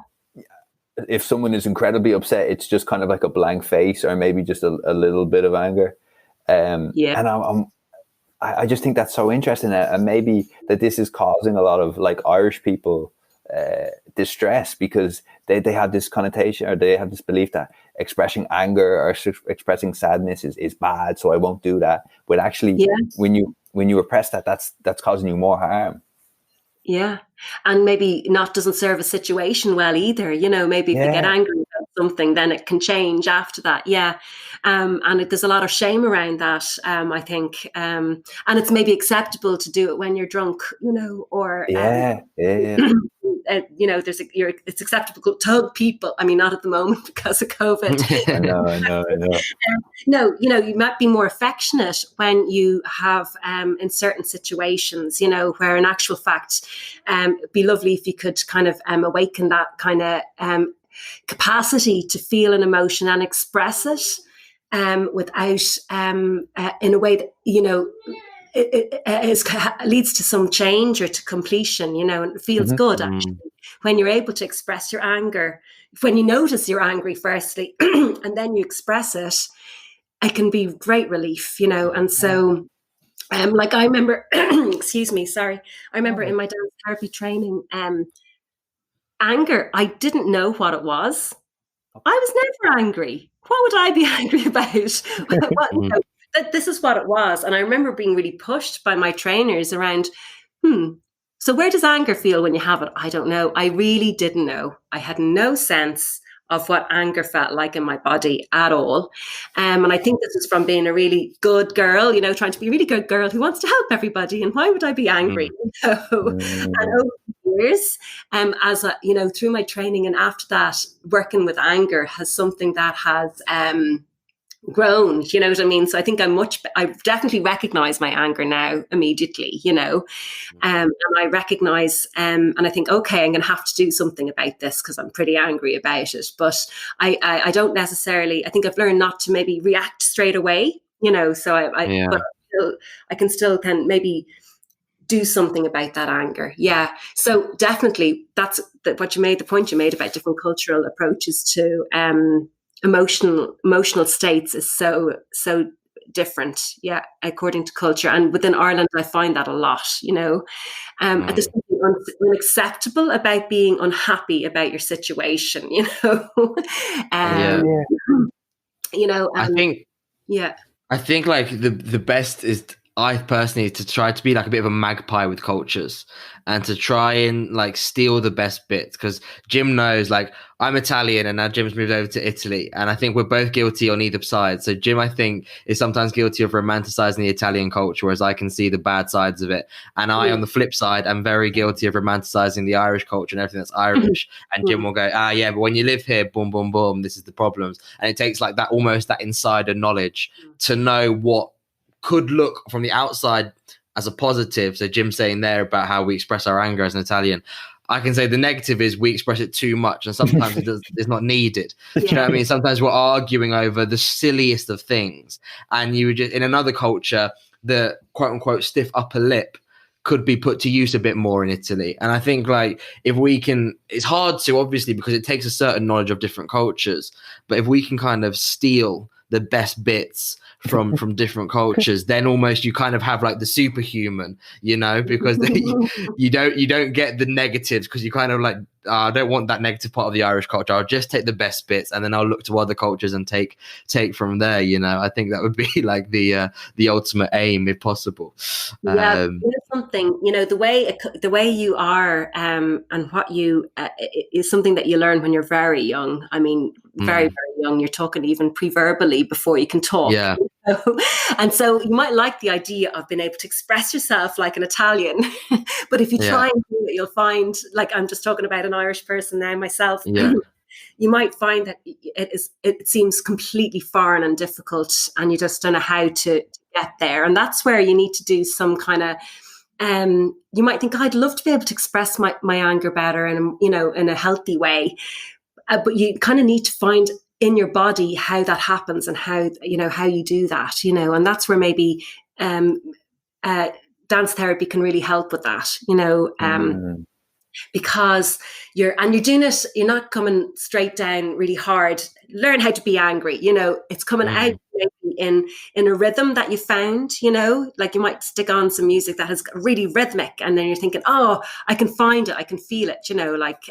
if someone is incredibly upset, it's just kind of like a blank face or maybe just a little bit of anger. And I just think that's so interesting, and maybe that this is causing a lot of like Irish people distress, because they have this connotation, or they have this belief that expressing anger or expressing sadness is bad, so I won't do that. But actually, when you repress that, that's causing you more harm. Yeah. And maybe not doesn't serve a situation well either. You know, maybe if they get angry about something, then it can change after that. Yeah. And there's a lot of shame around that, I think. And it's maybe acceptable to do it when you're drunk, you know, or you know, it's acceptable to hug people. I mean, not at the moment because of COVID. I know. No, you know, you might be more affectionate when you have in certain situations, you know, where in actual fact, it'd be lovely if you could kind of awaken that kind of capacity to feel an emotion and express it without in a way that, you know, it leads to some change or to completion, you know, and it feels good actually when you're able to express your anger. When you notice you're angry firstly and then you express it, it can be great relief, you know. And so like I remember excuse me, sorry, I remember in my dance therapy training, anger, I didn't know what it was. I was never angry. What would I be angry about? You know, this is what it was. And I remember being really pushed by my trainers around, so where does anger feel when you have it? I don't know. I really didn't know. I had no sense of what anger felt like in my body at all. And I think this is from being a really good girl, you know, trying to be a really good girl who wants to help everybody. And why would I be angry? And over the years, as a, you know, through my training and after that, working with anger has something that has grown, you know what I mean? So I think I definitely recognize my anger now immediately, you know, and I recognize, and I think, okay, I'm going to have to do something about this because I'm pretty angry about it. But I don't necessarily, I think I've learned not to maybe react straight away, you know, so but I can still maybe do something about that anger. Yeah. So definitely that's the point you made about different cultural approaches to, emotional states is so different, according to culture. And within Ireland, I find that a lot, you know. There's something unacceptable about being unhappy about your situation, you know. You know, I think like the best is, I personally, to try to be like a bit of a magpie with cultures and to try and like steal the best bits, because Jim knows, like, I'm Italian and now Jim's moved over to Italy, and I think we're both guilty on either side. So Jim, I think, is sometimes guilty of romanticizing the Italian culture, whereas I can see the bad sides of it. And I, on the flip side, am very guilty of romanticizing the Irish culture and everything that's Irish. And Jim will go, yeah, but when you live here, boom, boom, boom, this is the problems. And it takes like that, almost that insider knowledge to know what could look from the outside as a positive. So Jim's saying there about how we express our anger as an Italian. I can say the negative is we express it too much, and sometimes it's not needed. Do you know what I mean? Sometimes we're arguing over the silliest of things, and you would just, in another culture, the quote unquote stiff upper lip could be put to use a bit more in Italy. And I think, like, if we can, it's hard to, obviously, because it takes a certain knowledge of different cultures, but if we can kind of steal the best bits from different cultures, then almost you kind of have like the superhuman, you know, because you don't get the negatives, because you kind of like, I don't want that negative part of the Irish culture. I'll just take the best bits, and then I'll look to other cultures and take from there. You know, I think that would be like the ultimate aim, if possible. Yeah, something, you know, the way you are, and what you is something that you learn when you're very young. I mean, very young. You're talking even pre-verbally before you can talk. Yeah. And so you might like the idea of being able to express yourself like an Italian, but if you try and do it, you'll find, like, I'm just talking about an Irish person now myself. Yeah. You might find that it seems completely foreign and difficult, and you just don't know how to get there. And that's where you need to do some kind of, you might think, I'd love to be able to express my anger better, and, you know, in a healthy way. But you kind of need to find in your body how that happens, and how you do that, you know, and that's where maybe dance therapy can really help with that, you know, because you're doing it, you're not coming straight down really hard. Learn how to be angry, you know, it's coming out maybe in a rhythm that you found, you know, like you might stick on some music that has really rhythmic, and then you're thinking, oh, I can find it, I can feel it, you know, like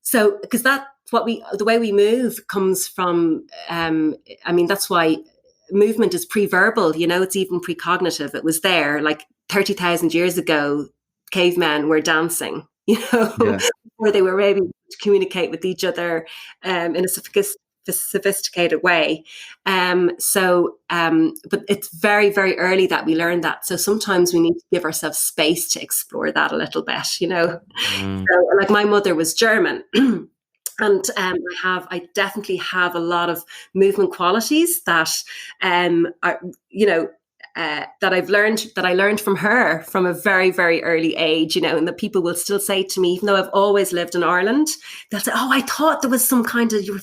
so, because the way we move comes from, I mean, that's why movement is pre-verbal, you know, it's even precognitive. It was there like 30,000 years ago. Cavemen were dancing, you know, where they were able to communicate with each other in a sophisticated way. But it's very, very early that we learn that. So sometimes we need to give ourselves space to explore that a little bit, you know. So, like, my mother was German. And I definitely have a lot of movement qualities that are, you know, that I learned from her from a very, very early age, you know, and that people will still say to me, even though I've always lived in Ireland, they'll say, oh, I thought there was some kind of, you were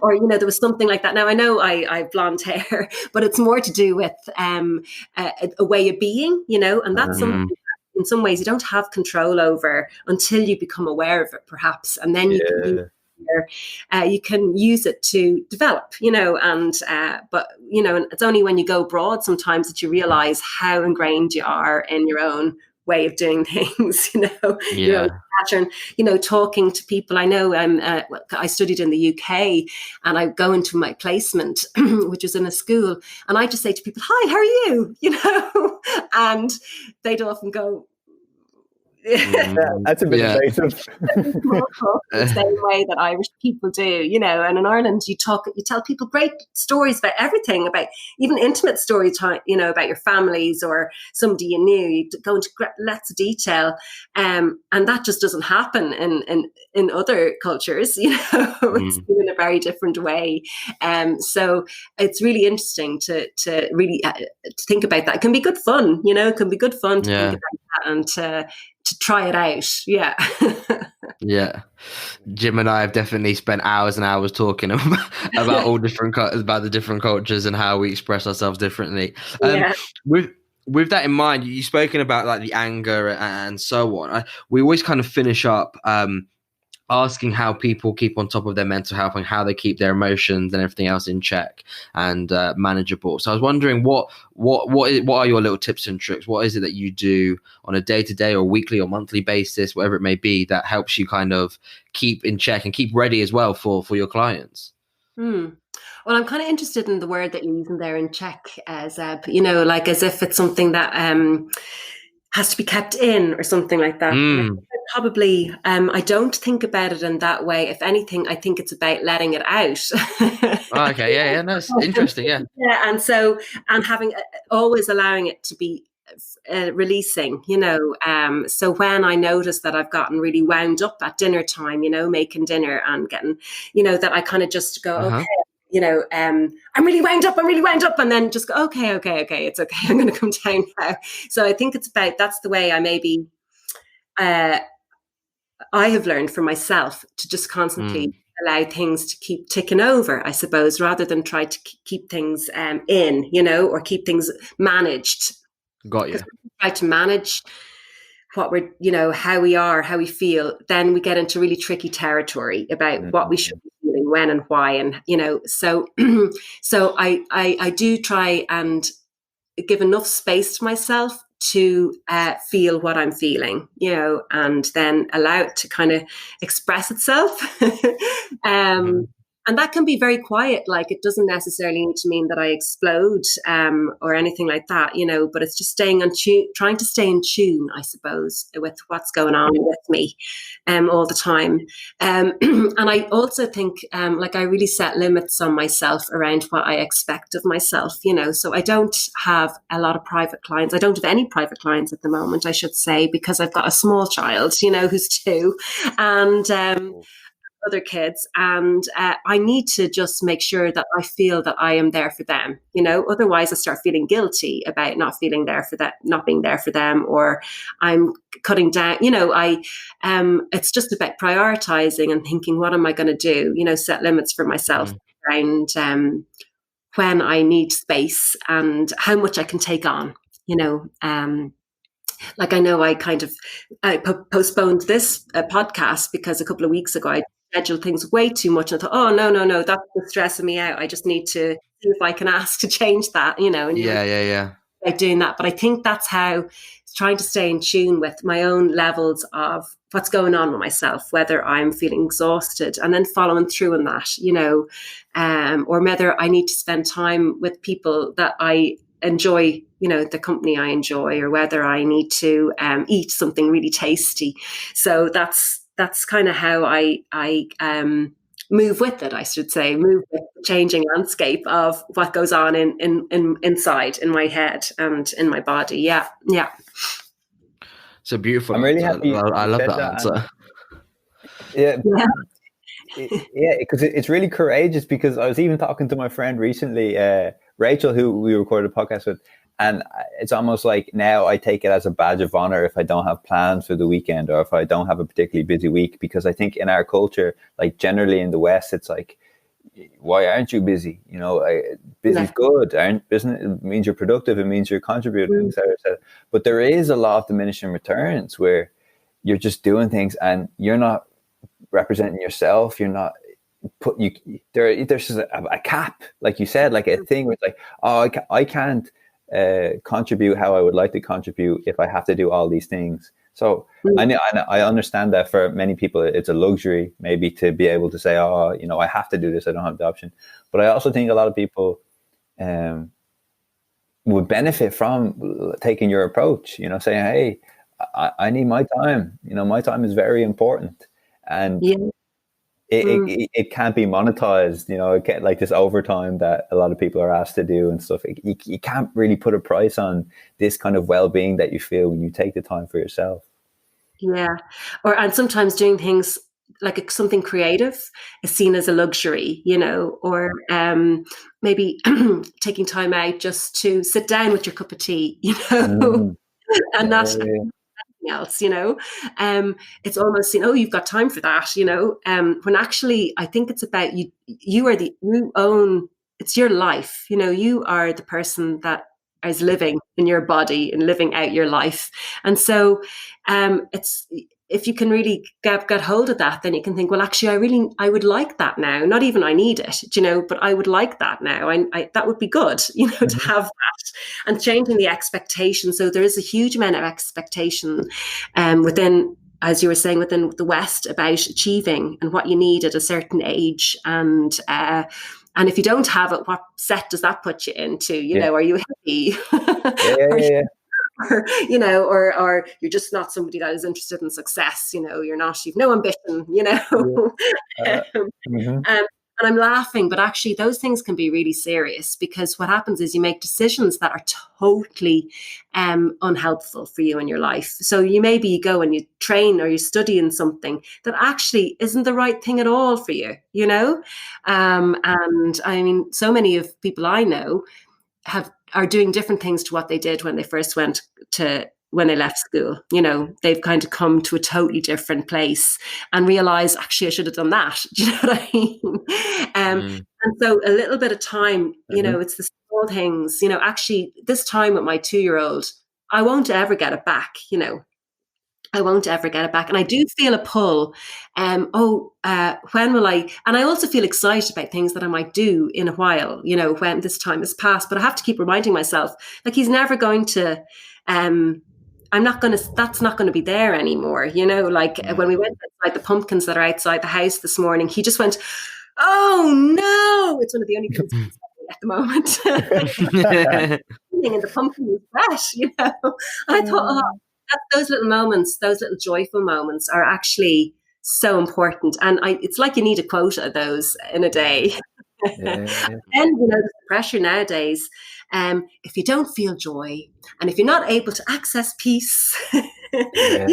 or, you know, there was something like that. Now, I know I have blonde hair, but it's more to do with a way of being, you know, and that's something in some ways you don't have control over until you become aware of it, perhaps, and then you can use it to develop, you know, and but, you know, it's only when you go abroad sometimes that you realize how ingrained you are in your own way of doing things, you know, your own pattern, you know, talking to people. I know I studied in the UK, and I go into my placement, which was in a school, and I just say to people, hi, how are you? You know, and they'd often go, that's a bit invasive. The same way that Irish people do, you know. And in Ireland, you tell people great stories about everything, about even intimate story time, you know, about your families or somebody you knew. You go into lots of detail, and that just doesn't happen in other cultures, you know. It's in a very different way. So it's really interesting to really to think about that. It can be good fun, you know. It can be good fun to think about that and to try it out. Jim and I have definitely spent hours and hours talking about all different about the different cultures and how we express ourselves differently. With that in mind, you've spoken about like the anger and so on. We always kind of finish up asking how people keep on top of their mental health and how they keep their emotions and everything else in check and manageable. So I was wondering what are your little tips and tricks? What is it that you do on a day-to-day or weekly or monthly basis, whatever it may be, that helps you kind of keep in check and keep ready as well for your clients? Well, I'm kind of interested in the word that you're using there, in check, Zeb, you know, like as if it's something that has to be kept in or something like that. Probably, I don't think about it in that way. If anything, I think it's about letting it out. Okay, no, it's interesting, and so I'm always allowing it to be releasing, you know. So when I notice that I've gotten really wound up at dinner time, you know, making dinner and getting, you know, that I kind of just go, okay, you know, I'm really wound up, and then just go, okay, it's okay, I'm going to come down now. So I think it's about, that's the way I maybe, I have learned for myself to just constantly allow things to keep ticking over, I suppose, rather than try to keep things in, you know, or keep things managed. Got you. Try to manage what we're, you know, how we are, how we feel, then we get into really tricky territory about what we should be feeling when and why, and so so I do try and give enough space to myself to feel what I'm feeling, and then allow it to kind of express itself. Mm-hmm. And that can be very quiet. Like, it doesn't necessarily need to mean that I explode or anything like that, but it's just staying on tune, trying to stay in tune, I suppose, with what's going on with me all the time. And I also think like I really set limits on myself around what I expect of myself, so I don't have a lot of private clients. I don't have any private clients at the moment, I should say, because I've got a small child, who's 2, and other kids, and I need to just make sure that I feel that I am there for them. Otherwise I start feeling guilty about not being there for them, or I'm cutting down. It's just about prioritizing and thinking, what am I going to do? Set limits for myself around when I need space and how much I can take on. Like, I know I postponed this podcast because a couple of weeks ago I scheduled things way too much, and I thought, oh, no, that's just stressing me out. I just need to see if I can ask to change that, and Yeah. Like doing that. But I think that's how, trying to stay in tune with my own levels of what's going on with myself, whether I'm feeling exhausted, and then following through on that, or whether I need to spend time with people that I enjoy, the company I enjoy, or whether I need to eat something really tasty. So that's kind of how I move with it, I should say, move with the changing landscape of what goes on in inside, in my head and in my body. Yeah. So beautiful. I'm really happy I love that answer. Yeah. Yeah, because it's really courageous, because I was even talking to my friend recently, Rachel, who we recorded a podcast with, and it's almost like now I take it as a badge of honor if I don't have plans for the weekend, or if I don't have a particularly busy week, because I think in our culture, like generally in the West, it's like, why aren't you busy? Busy's good. Business, it means you're productive. It means you're contributing, et cetera, et cetera. But there is a lot of diminishing returns where you're just doing things and you're not representing yourself. You're not there's just a cap, like you said, like a thing where it's like, oh, I can't contribute how I would like to contribute if I have to do all these things. So I understand that for many people it's a luxury maybe to be able to say, oh, I have to do this, I don't have the option. But I also think a lot of people would benefit from taking your approach, saying, hey, I need my time. My time is very important. And it can't be monetized, it can't, like this overtime that a lot of people are asked to do and stuff. You can't really put a price on this kind of well-being that you feel when you take the time for yourself. Yeah. And sometimes doing things like something creative is seen as a luxury, or maybe taking time out just to sit down with your cup of tea, and not else, it's almost, you've got time for that, when actually I think it's about it's your life, you are the person that is living in your body and living out your life. And so it's, if you can really get hold of that, then you can think, well, actually, I would like that now. Not even I need it, but I would like that now. That would be good, to have that, and changing the expectation. So there is a huge amount of expectation within, as you were saying, within the West about achieving and what you need at a certain age. And if you don't have it, what set does that put you into? Are you happy? Yeah. Or you're just not somebody that is interested in success. You've no ambition. And I'm laughing, but actually those things can be really serious, because what happens is you make decisions that are totally unhelpful for you in your life. So you go and you train or you study in something that actually isn't the right thing at all for you, and I mean, so many of people I know are doing different things to what they did when they first when they left school. They've kind of come to a totally different place and realize, actually, I should have done that. Do you know what I mean? And so a little bit of time, it's the small things, actually this time with my 2-year-old, I won't ever get it back, I won't ever get it back. And I do feel a pull. When will I? And I also feel excited about things that I might do in a while, when this time has passed. But I have to keep reminding myself, like, he's never going to, that's not going to be there anymore. Like when we went outside the pumpkins that are outside the house this morning, he just went, "Oh no." It's one of the only things he's saying at the moment. And the pumpkin is fresh, I thought, those little moments, those little joyful moments are actually so important. And it's like you need a quota of those in a day. Yeah. And, the pressure nowadays, if you don't feel joy and if you're not able to access peace, if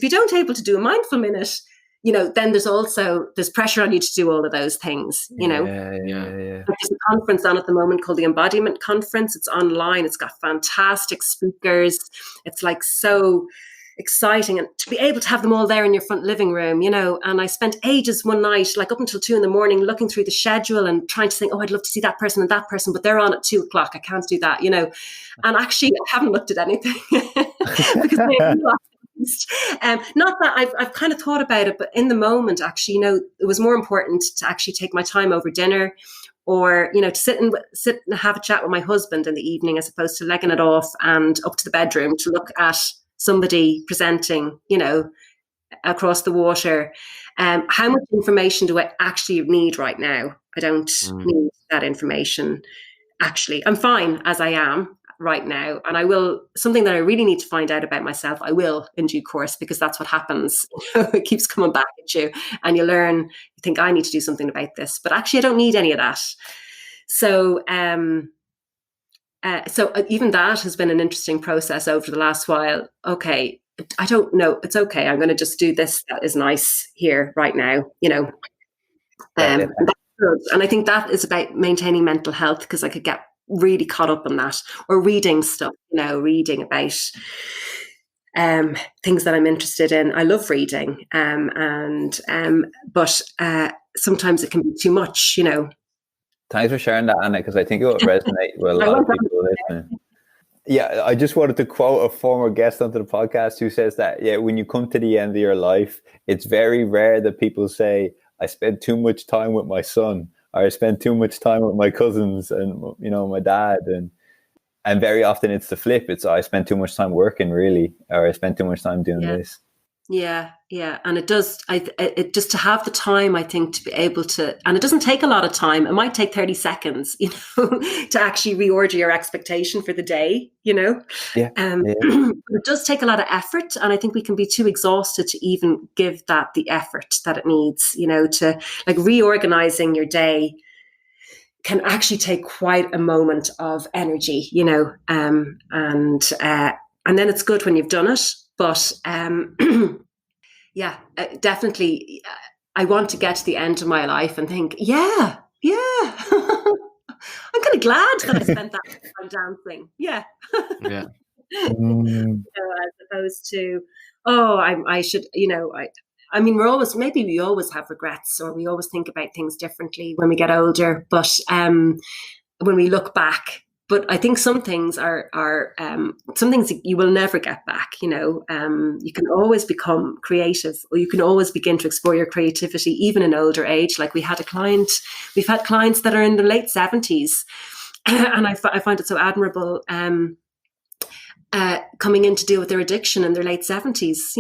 you don't able to do a mindful minute, then there's pressure on you to do all of those things, There's a conference on at the moment called the Embodiment Conference. It's online. It's got fantastic speakers. It's like so exciting, and to be able to have them all there in your front living room, and I spent ages one night, like up until 2 a.m, looking through the schedule and trying to think, I'd love to see that person and that person, but they're on at 2 o'clock. I can't do that, and actually I haven't looked at anything because not that I've kind of thought about it, but in the moment, actually, it was more important to actually take my time over dinner, or to sit and have a chat with my husband in the evening, as opposed to legging it off and up to the bedroom to look at somebody presenting, across the water. How much information do I actually need right now? I don't need that information. Actually, I'm fine as I am right now. And I will, something that I really need to find out about myself, I will in due course, because that's what happens. It keeps coming back at you and you learn, you think, I need to do something about this, but actually I don't need any of that. So even that has been an interesting process over the last while. Okay, I don't know. It's okay. I'm going to just do this. That is nice here right now, That's good. And I think that is about maintaining mental health, because I could get really caught up in that, or reading stuff, reading about things that I'm interested in. I love reading, but sometimes it can be too much, Thanks for sharing that, Anna, because I think it will resonate with a lot of people listening. Yeah, I just wanted to quote a former guest onto the podcast who says that, when you come to the end of your life, it's very rare that people say, I spent too much time with my son, or I spent too much time with my cousins and, my dad. And very often it's the flip. It's, I spent too much time working, really, or I spent too much time doing this. Yeah. And it does, it just to have the time, I think, to be able to, and it doesn't take a lot of time. It might take 30 seconds, to actually reorder your expectation for the day, It does take a lot of effort. And I think we can be too exhausted to even give that the effort that it needs, to like reorganizing your day can actually take quite a moment of energy, and then it's good when you've done it. But definitely, I want to get to the end of my life and think, I'm kind of glad that I spent that time dancing. Yeah. As opposed to, I should, I mean, we always have regrets, or we always think about things differently when we get older. But when we look back, but I think some things are some things you will never get back. You can always become creative, or you can always begin to explore your creativity, even in older age. Like we've had clients that are in their late 70s, and I find it so admirable. Coming in to deal with their addiction in their late 70s,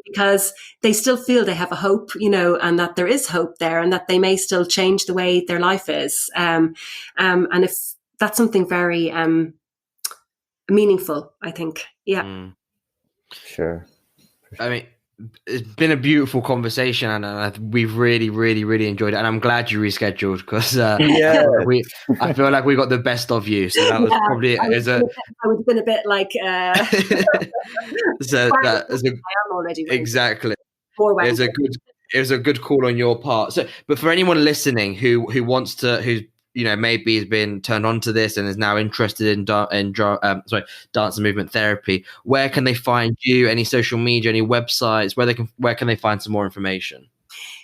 because they still feel they have a hope, and that there is hope there, and that they may still change the way their life is. And if that's something very meaningful, I think. Yeah. Sure. I mean, it's been a beautiful conversation, and we've really, really, really enjoyed it. And I'm glad you rescheduled, because I feel like we got the best of you. So that was probably I would have been a bit like. So that is I am already exactly. It was a good call on your part. So, but for anyone listening who wants to, who's maybe has been turned on to this and is now interested in dance and movement therapy, where can they find you? Any social media, any websites? Where can they find some more information?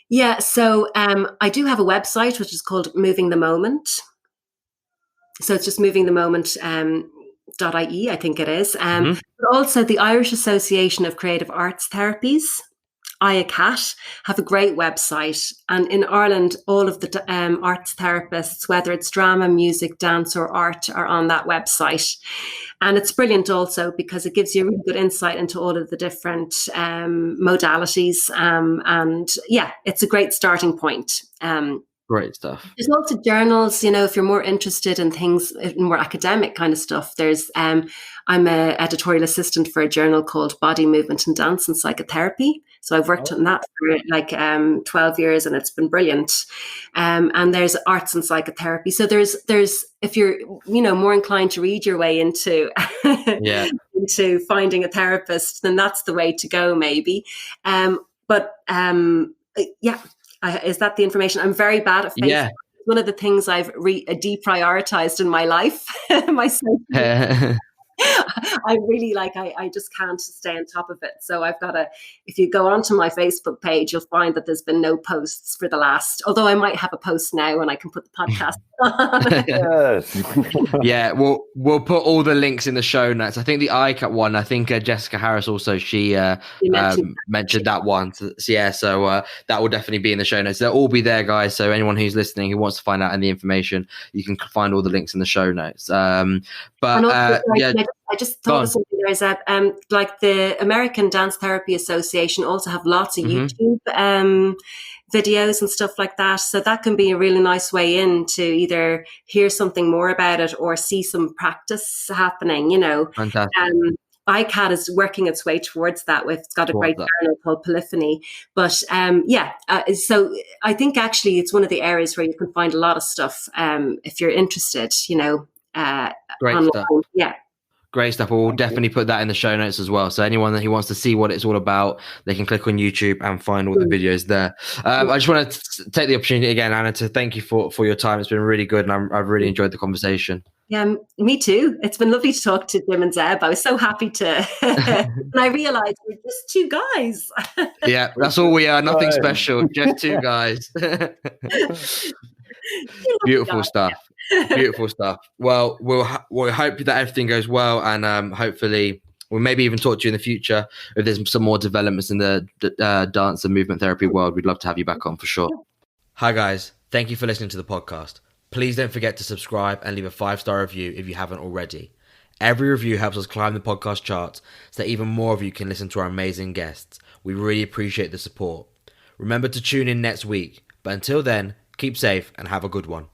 Yeah, so I do have a website which is called Moving the Moment. So it's just Moving the Moment I think it is. But also the Irish Association of Creative Arts Therapies, IACAT, have a great website. And in Ireland, all of the arts therapists, whether it's drama, music, dance or art, are on that website. And it's brilliant also because it gives you a really good insight into all of the different modalities. And yeah, it's a great starting point. Great stuff. There's also journals, if you're more interested in things, more academic kind of stuff. There's, I'm an editorial assistant for a journal called Body, Movement and Dance and Psychotherapy. So I've worked on that for 12 years and it's been brilliant. And there's arts and psychotherapy. So there's if you're, more inclined to read your way into, into finding a therapist, then that's the way to go maybe. Is that the information? I'm very bad at Facebook. Yeah. One of the things I've deprioritized in my life, my social media. I really I just can't stay on top of it. So I've got if you go onto my Facebook page, you'll find that there's been no posts for the last, although I might have a post now and I can put the podcast on. Yeah, we'll put all the links in the show notes. I think the ICAT one, I think Jessica Harris also, she mentioned that one. So that will definitely be in the show notes. They'll all be there, guys. So anyone who's listening who wants to find out any information, you can find all the links in the show notes. I just thought of something. There's the American Dance Therapy Association also have lots of YouTube videos and stuff like that. So that can be a really nice way in to either hear something more about it or see some practice happening, Fantastic. ICAT is working its way towards that. It's got a great journal called Polyphony. But so I think actually it's one of the areas where you can find a lot of stuff if you're interested, great online. stuff. Yeah. Great stuff. We'll definitely put that in the show notes as well. So anyone who wants to see what it's all about, they can click on YouTube and find all the videos there. I just want to take the opportunity again, Anna, to thank you for your time. It's been really good and I've really enjoyed the conversation. Yeah, me too. It's been lovely to talk to Jim and Zeb. I was so happy to, and I realised we're just two guys. Yeah, that's all we are. Nothing special, just two guys. Beautiful stuff. Beautiful stuff. Well, we'll hope that everything goes well, and hopefully we'll maybe even talk to you in the future if there's some more developments in the dance and movement therapy world. We'd love to have you back on for sure. Hi guys, thank you for listening to the podcast. Please don't forget to subscribe and leave a 5-star review if you haven't already. Every review helps us climb the podcast charts so that even more of you can listen to our amazing guests. We really appreciate the support. Remember to tune in next week, but until then, keep safe and have a good one.